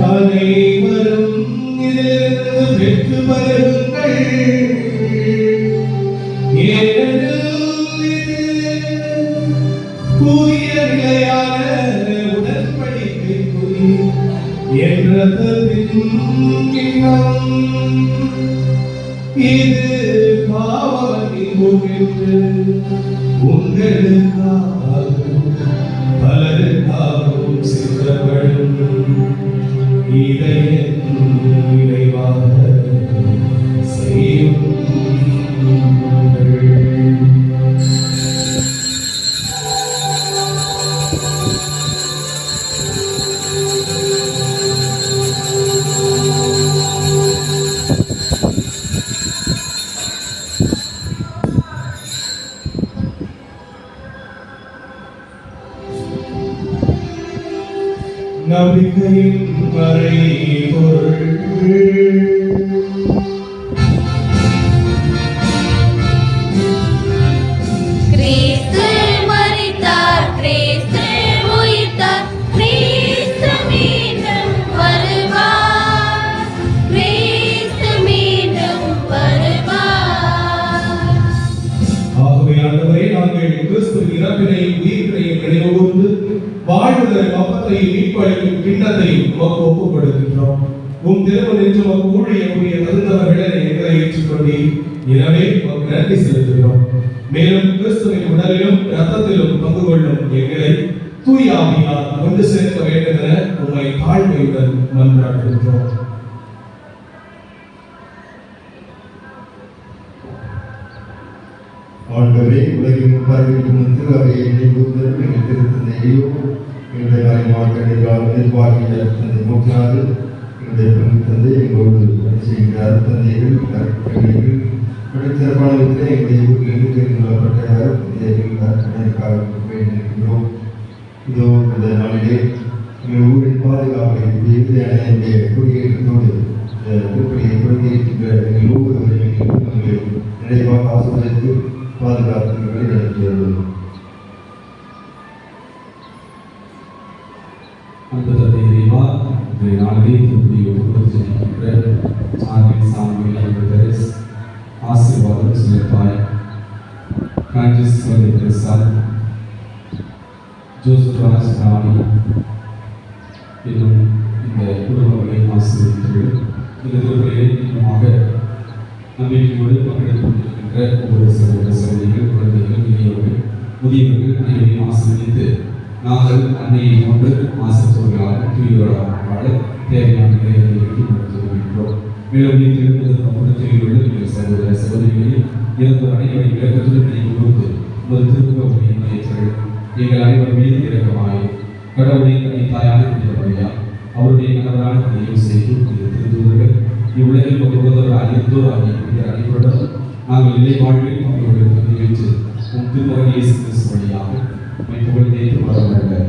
அனைவரும் இதிலிருந்து பெற்று பருகுங்கள், ஏனெனில் இது தூய நிலையான உடன்படிக்கைக்குரிய என் இரத்தத்தின் கிண்ணம். இது பாவமன்னிப்புக்கென்று உங்களுக்காகவும் பலருக்காகவும் சிந்தப்படும். இதை என் நினைவாக செய்யுங்கள். நம்பிக்கையின் மறைபொருள். கிறிஸ்து மரித்தார், கிறிஸ்து உயிர்த்தார், கிறிஸ்து மீண்டும் வருவார், கிறிஸ்து மீண்டும் வருவார். ஆகவே ஆண்டவரே, நாங்கள் கிறிஸ்துவின் இறப்பினையும் உயிர்ப்பினையும் நினைவுகூர்ந்து வாழ்வு தரும் அப்பத்தையும் மீட்பு அளிக்கும் கிண்ணத்தையும் உமக்கு ஒப்புக் கொடுக்கின்றோம். உம் திருமணம் என்று உமக்கு ஊழியக்கூடிய தகுந்தவர்களை எங்களை ஏற்றுக்கொண்டு எனவே உமக்கு நன்றி செலுத்துகிறோம். மேலும் கிறிஸ்துவின் உடலிலும் இரத்தத்திலும் பங்கு கொள்ளும் எங்களை தூய ஆவியால் கொண்டு சேர்க்க வேண்டும் என உம்மை தாழ்மையுடன் மன்றாடுகின்றோம். ஆண்டவரே, உலகின் பார்வைக்கும் திரு அவையை நினைவுறுத்தல் எங்கள் திருத்தந்தையோ எங்களுடைய மறைமார்கள் நிர்வாகிய தந்தை மூக்கினாது எங்களுடைய பங்கு தந்தை எங்களோடு பணி செய்கிறார் தந்தைகள் கருத்தர்கள் சிறப்பான விதத்தில் எங்களுடைய ஊரிலிருந்து தெரிந்து கொள்ளப்பட்ட தந்தைகளுக்காக வேண்டியிருக்கிறோம். இதோ இந்த நாளிலே எங்கள் ஊரின் பாதுகாப்பை என்னுடைய குடியேற்றத்தோடு திருப்பதியை கொள்கையிருக்கின்ற எங்கள் ஒவ்வொருவரையும் எங்கள் குடும்பங்களை நிறைவாக ஆசிரியத்து பாதுகாப்பு வழிநடத்தியுள்ளது. அன்புதந்தை இறைவா, இன்றைய நாளிலே திருப்பதியை ஒப்புக்கொடுத்திருக்கின்ற சார்பின் சாமியில் ஆசீர்வாதம் செலுத்தாய். பிரான்சிஸ் பிரசாத், ஜோசப் ராஜ் ராணி என்னும் இந்த குடும்பங்களை ஆசீர்வதித்தீர்கள். இந்த திருப்பதியை இன்னுமாக நம்பிக்கையோடு பங்கெடுத்துக் கொண்டிருக்கின்ற ஒவ்வொரு சகோதர சகோதரிகள், குழந்தைகள், இளையவர்கள், முதியவர்கள் அனைவரையும் ஆசீர்வதித்து நாங்கள் அன்னையை கொண்டு ஆசிரியர்களாக தூய்வர்களாக வாழ தேவையான நிலையை எடுத்துக்கொண்டிருக்கிறோம். மேலும் தூய்வுள்ள எங்கள் சகோதர சகோதரிகளில் இறந்த அனைவரை விளக்கத்துடன் நீங்கள் கொடுத்து உமது திருப்பதி ஏற்றங்கள் எங்கள் அனைவர் மீது இறக்கமாய் கடவுளின் தனி தாயான புனிதமரியா அவருடைய கணவரான பதிவு செய்து இந்த திருத்தூதர்கள் இவ்வுலகில் ஒருவராக இருந்தோர் ஆகிய அனைவருடன் நாங்கள் நிலை வாழ்வில் அவர்களுடைய பதிவேற்று உன் திருமகன் இயேசு கிறிஸ்து வழியாக புகழ் தேய்த்து வரவர்கள்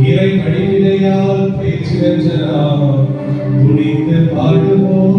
இறை படிப்பினையால் பயிற்சி பெற்ற நாம் துணிந்து பாடுவோம்.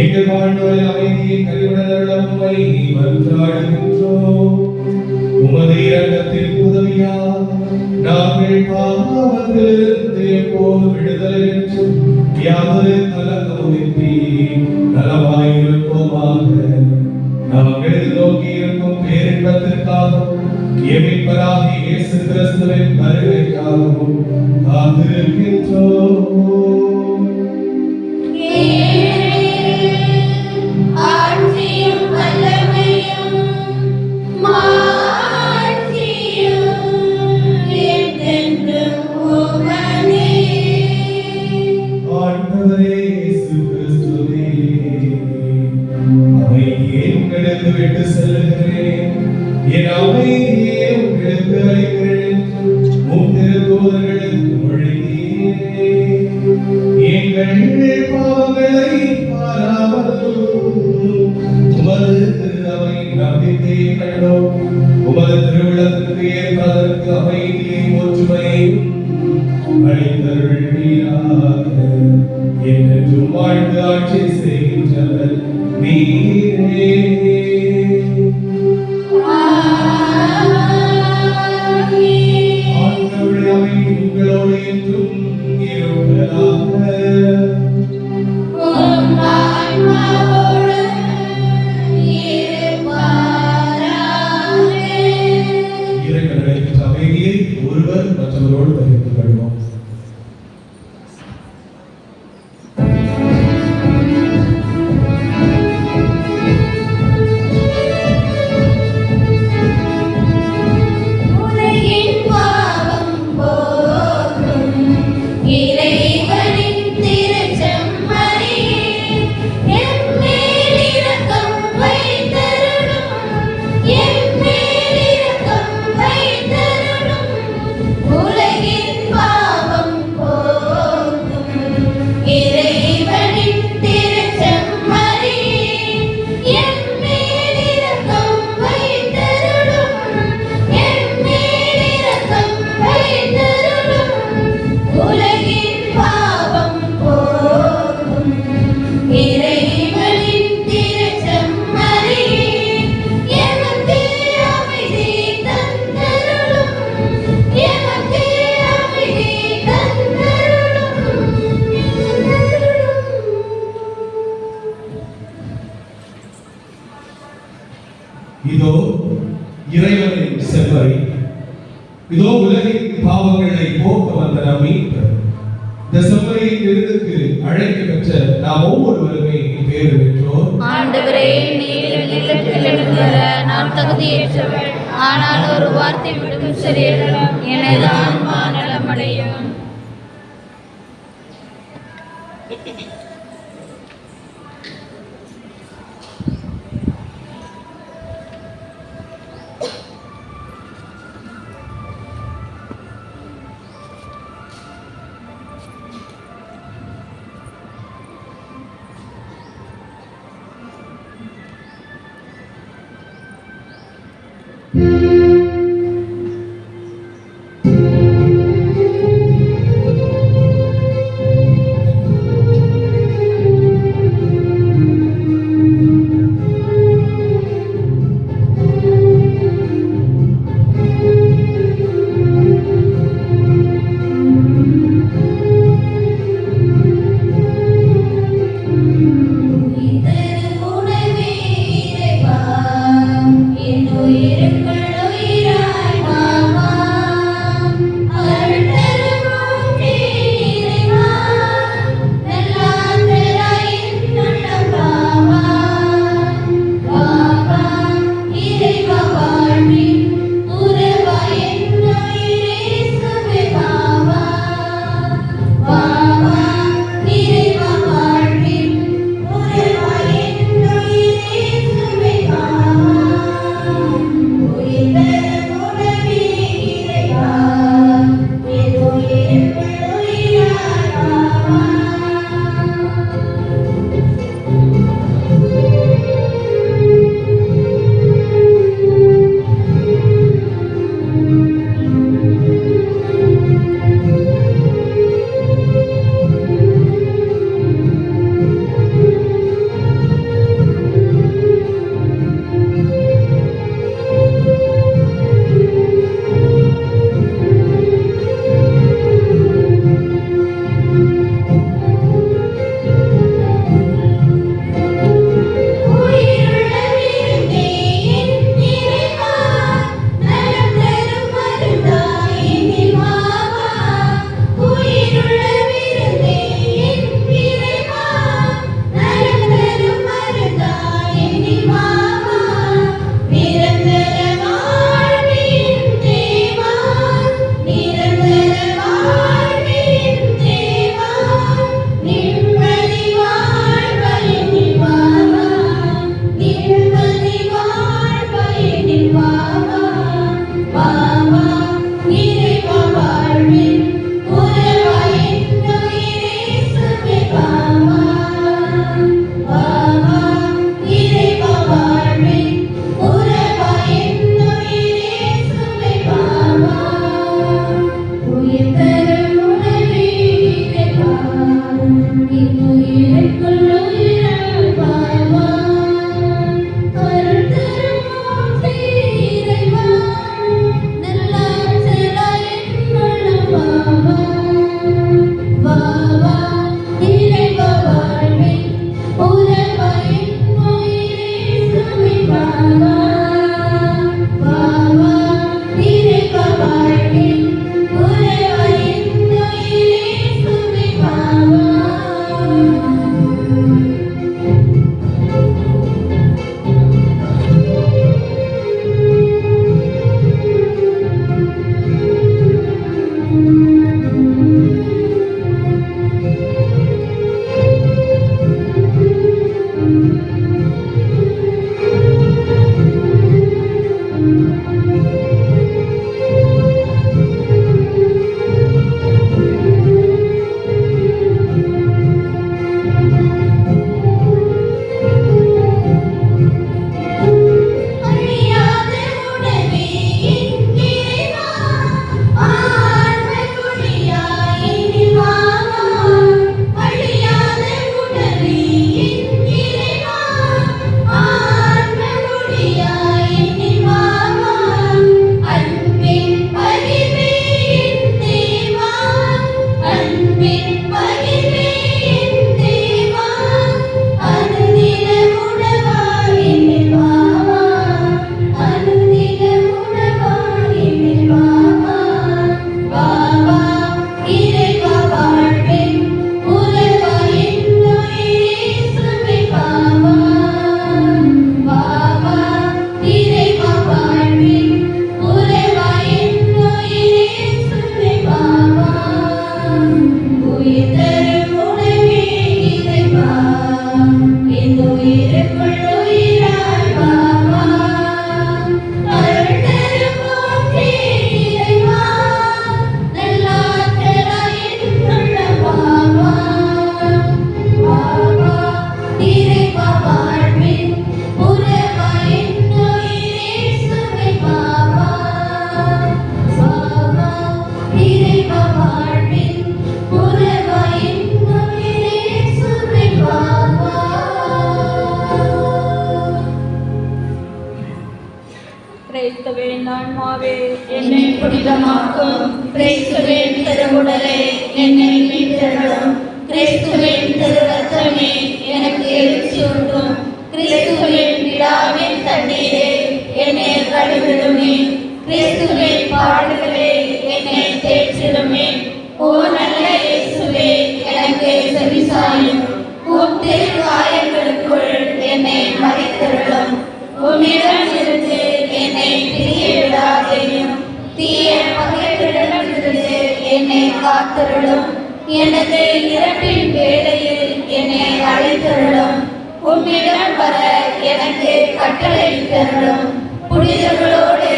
எங்கள் வாழ்நாளில் அமைதியை கைவிடல் உம்மை மன்றாடுகின்றோம். உமது இரக்கத்தின் உதவியால் நாங்கள் பாவத்திலிருந்து எப்போது விடுதலை பெற்று யாதொரு கலக்கமுமின்றி நலமாயிருப்போமாக. நாங்கள் நோக்கி இருக்கும் பேரின்பத்திற்காகவும் எமிப்பராகி இயேசு கிறிஸ்துவின் வருகைக்காகவும் காத்திருக்கின்றோம். இதோ இறைவனின் செம்மறி, இதோ உலகின் பாவங்களை போக்க வந்த நம் மீட்பர். இந்த செம்மறியின் விருதுக்கு அழைக்க பெற்ற நாம் ஒவ்வொருவருமே பேறு பெற்றோர். ஆண்டவரே, நீர் என் இல்லத்தில் எடுத்து வர நான் தகுதியற்றவள். ஆனால் ஒரு வார்த்தை விடும் சரியெல்லாம் எனது ஆன்மா நலமடையும். உயிருக்குள் உயிராய் வாவா அருள் தரும் மூர்த்தி இறைவா நல்லாற்றலாய் என்னுள்ள வாவா வாவா இறைவா வாழ்வின் உறவாய் என்னுயிரே சுவை வாவா வாவா இறைவா வாழ்வின் உறவாய் என்னுயிரே சுவை வாவா. கிறிஸ்துவே ஆன்மாவே என்னை புனிதமாக்கும், கிறிஸ்துவே திருவுடலே என்னை மீட்டெழும், கிறிஸ்துவே திருரத்தமே எனக்கு எழுச்சியூட்டும், கிறிஸ்துவே விழாவின் தண்ணீரே என்னை கழுவிடுமே, கிறிஸ்துவே பாடுகளே என்னை தேற்றிடுமே. ஓ நல்ல இயேசுவே எனக்கு செவிசாயும், உம் திருக்காயங்களுக்குள் என்னை மறைத்தருளும், உம்மிடம் இருந்து என்னை பிரிய விடாதேயும், தீய பகைவரிடமிருந்து என்னை காத்தருளும், எனது இறப்பின் வேளையில் என்னை அழைத்தருளும், உம்மிடம் வர எனக்கு கட்டளையிட்டருளும், புனிதர்களோடு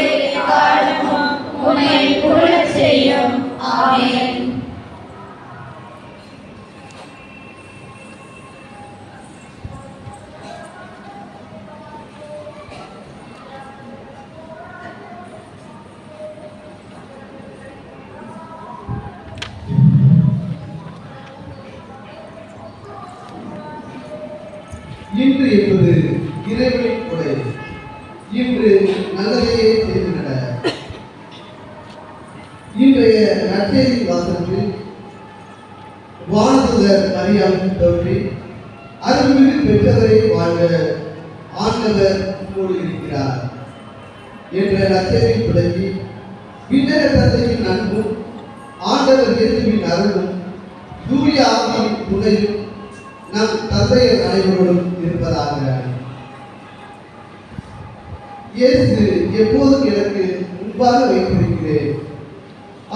காலமும் உம்மை புகழச் செய்யும். ஆமென். இன்று என்பது இறைவனின் கொடை. இன்று நல்லதையே செய்கின்றன. இன்றைய நற்செய்தி வாசகத்தில் வானதூதர் மரியாம் தோன்றி அருள்மிகு பெற்றவரை வாழ்க ஆண்டவர் உம்மோடு இருக்கிறார் என்ற நற்செய்தி தொடங்கி விண்ணக தந்தையின் அன்பும் ஆண்டவர் இயேசுவின் அருளும் தூய ஆவியின் துணையும் நம் தந்தையர் அனைவரோடும் இருப்பதாக. இயேசு எப்போதும் எனக்கு முன்பாக வைத்திருக்கிறேன்,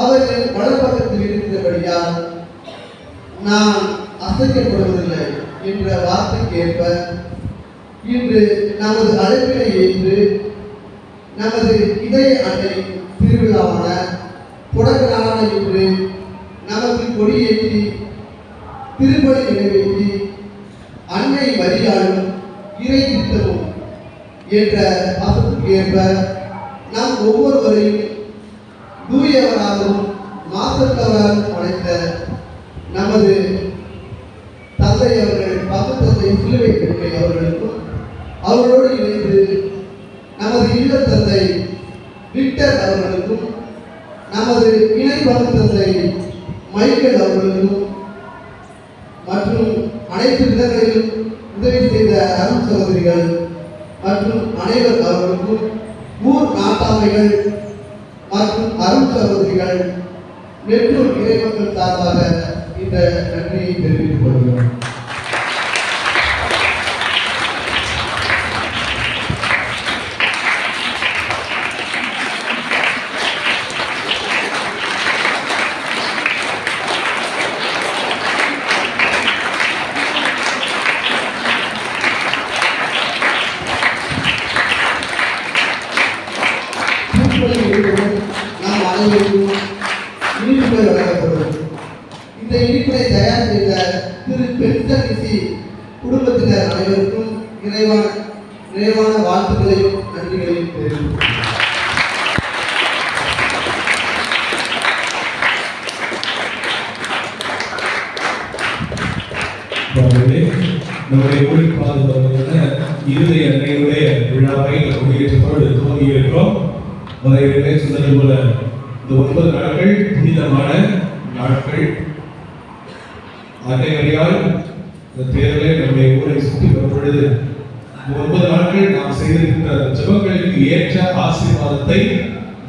அவர்கள் வலப்பக்கத்தில் இருக்கிறபடியால் நான் அசைக்கப்படுவதில்லை என்ற வார்த்தைக்கு ஏற்ப இன்று நமது அழைப்பினை ஏற்று நமது இதய அன்னை திருவிழாவான தொடக்க நாளான இன்று நமக்கு கொடியேற்றி திருப்பலி நிறைவேற்றி அன்னை மரியாளும் இறை திட்டமும் என்ற பாசத்துக்கு ஏற்ப நாம் ஒவ்வொருவரையும் தூயவராகவும் மாசற்றவராகவும் அழைத்த நமது தந்தை அவர்கள் பகுத்தந்தை சிலுவை பெருமை அவர்களுக்கும் அவர்களோடு இணைந்து நமது இல்ல தந்தை விக்டர் அவர்களுக்கும் நமது இணை பகுத்தந்தை மைக்கேல் அவர்களுக்கும் மற்றும் அனைத்து விதங்களிலும் உதவி செய்த அருள் சகோதரிகள் மற்றும் அனைவர் அவர்களுக்கும் ஊர் நாட்டாமைகள் மற்றும் அருள் சகோதரிகள் நெற்றூர் இறைமக்கள் சார்பாக இந்த நன்றியை தெரிவித்துக் கொள்கிறோம். நாம் அனைவருக்கும் இனிப்புகள் வழங்கப்படும். இந்த இனிப்பினை தயார் செய்த திரு பென்சனிசி குடும்பத்தினர் அனைவருக்கும் நிறைவான வாழ்த்துக்களையும் நன்றிகளையும் தெரிவித்துள்ளோம். நம்முடைய ஊழல் பாதுகாப்பு இறுதி அன்னையுடைய விழாவை கொடியேற்றத்தோடு துவங்கியிருக்கிறோம். முதலிலே சொன்னது போல இந்த 9 நாட்கள் புனிதமான நாட்கள். அன்னை மரியாள் இந்த தேர்தலை நம்முடைய ஊரை சுற்றி வரும் பொழுது 9 நாட்கள் நாம் செய்திருக்கின்ற ஜெபங்களுக்கு ஏற்ற ஆசீர்வாதத்தை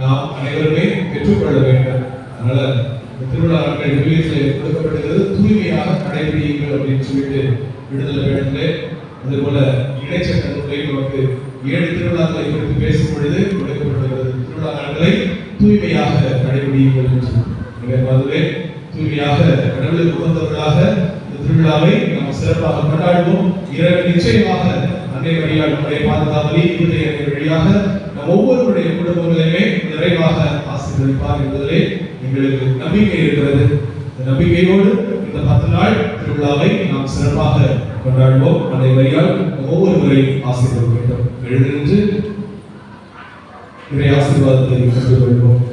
நாம் அனைவருமே பெற்றுக்கொள்ள வேண்டும். அதனால இந்த திருவிழா நாட்கள் விவிலியத்தில் கொடுக்கப்பட்டிருக்கிறது, தூய்மையாக கடைபிடியுங்கள் அப்படின்னு சொல்லிட்டு விடுதலை வேண்டிலே. அதுபோல இடைச்சட்ட நூலையும் நமக்கு 7 திருவிழாக்களை குறித்து பேசும் பொழுது கொடுக்கப்படுகிறது. திருவிழா நாட்களை தூய்மையாக கடைபிடியுங்கள் என்று. அதுவே தூய்மையாக கடவுளுக்கு உகந்தவர்களாக இந்த திருவிழாவை நாம் நாம் சிறப்பாக கொண்டாடுவோம். இரவு நிச்சயமாக அன்னை மரியாள் நம்முடைய பாதுகாவலி இருதய வழியாக நம் ஒவ்வொருவருடைய குடும்பங்களையுமே நிறைவாக ஆசீர்வதிப்பார் என்பதிலே எங்களுக்கு நம்பிக்கை இருக்கிறது. இந்த நம்பிக்கையோடு இந்த 10 நாள் திருவிழாவை நாம் சிறப்பாக கொண்டாடுவோம். அன்னை மரியாள் ஒவ்வொருவரையும் ஆசீர்வதிக்க வேண்டும். எழுந்து நின்று இறை ஆசீர்வாதத்தை கற்றுக்கொள்வோம்.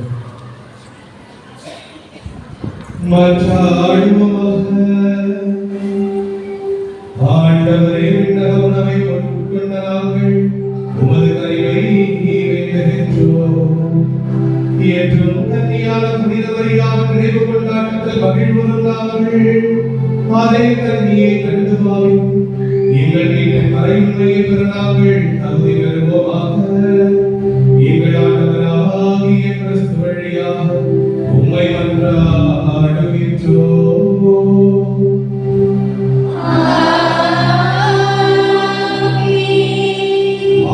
ஆண்டவரே, விண்ணக உணவை உட்கொண்ட நாங்கள் உமது கனிவை வேண்டுகின்றோம். என்றும் கன்னியான புனித மரியாள் நினைவு கொண்டாட்டத்தில் மகிழ்வுறும் நாங்கள் அதே கன்னியை கண்டு பாவிக்கும் எங்கள் வீட்டின் மறையுண்மையை பெற நாங்கள் தகுதி பெறுவோமாக. எங்கள் ஆண்டவராகிய கிறிஸ்து வழியாக உம்மை மன்றாடுகின்றோம்.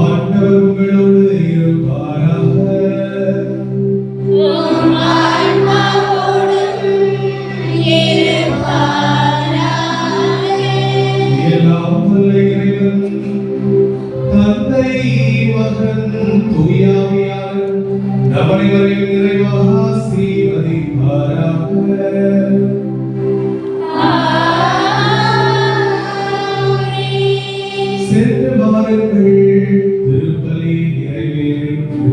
ஆண்டவர் உங்களோடு இருப்பாராக. எல்லாம் வல்ல இறைவன் தந்தை, மகன், தூய ஆவியார் நம் அனைவரையும் நிறைவாக ஆசீர்வதிப்பாராக. சென்று வாருங்கள், திருப்பலி நிறைவேறிற்று.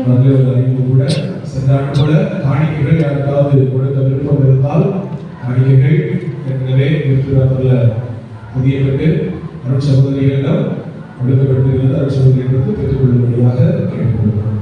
நல்ல ஒரு அறிவு கூட சென்றாண்டு போல காணிக்கைகள் யாருக்காவது கொடுக்க விருப்பம் இருந்தால் காணிக்கைகள் ஏற்கனவே இருக்கிற புதிய பெற்று அருட்சகோதரிகளிடம் கொடுக்கப்பட்டிருந்த அருட்சகோதரிகளுக்கு பெற்றுக்கொள்ளும்படியாக கேட்டுக்கொள்கிறோம்.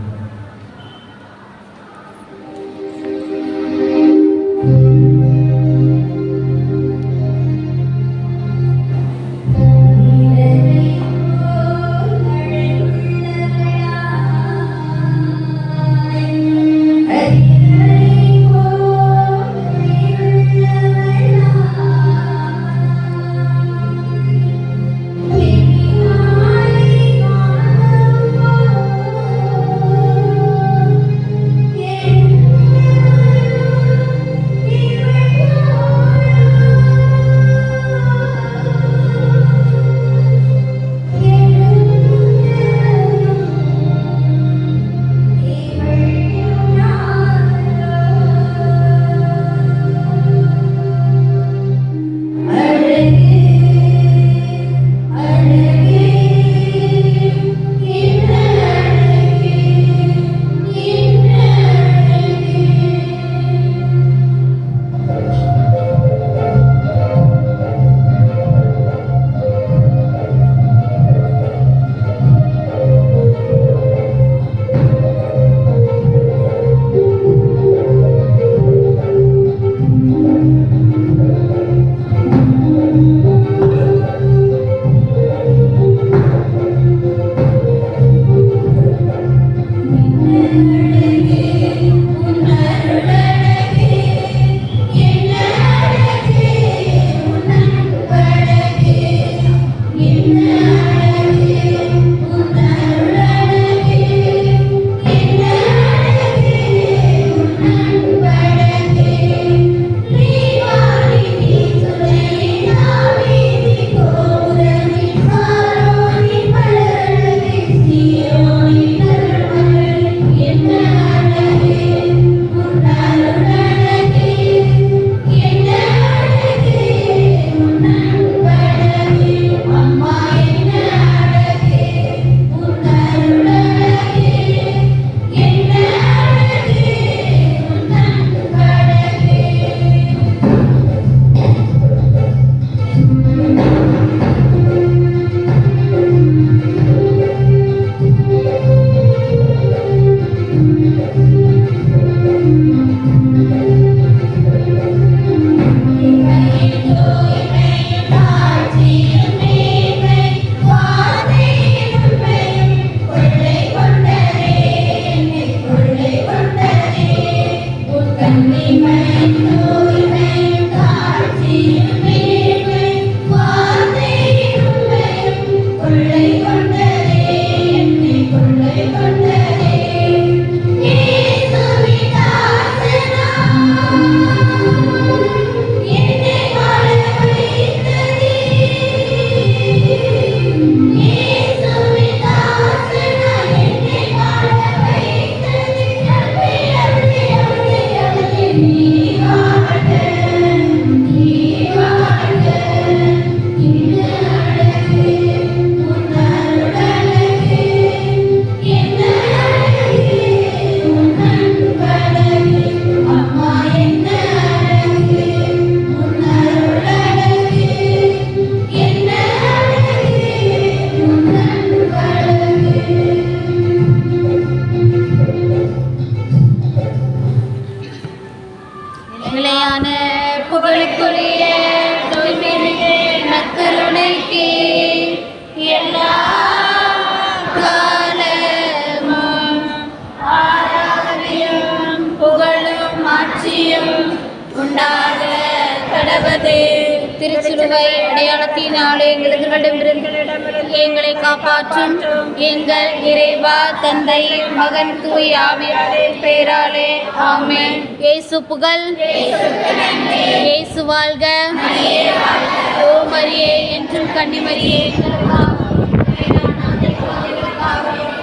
கொள்ளை கொண்டதே நிலையான புகழுக்குரிய தூய்மைமிகு நற்கருணைக்கு எல்லா காலமும் ஆராதனையும் புகழும் ஆட்சியும் உண்டாக கடவது. திருச்சிலுவை அடையாளத்தினாலே எங்களிடமிருந்து எங்களை காப்பாற்றும் எங்கள் இறைவா தந்தை மகன் தூய் ஆவியாரின் பெயராலே ஆமென். இயேசு புகழ், இயேசு வாழ்க. ஓ மரியே என்றும் கன்னிமரியே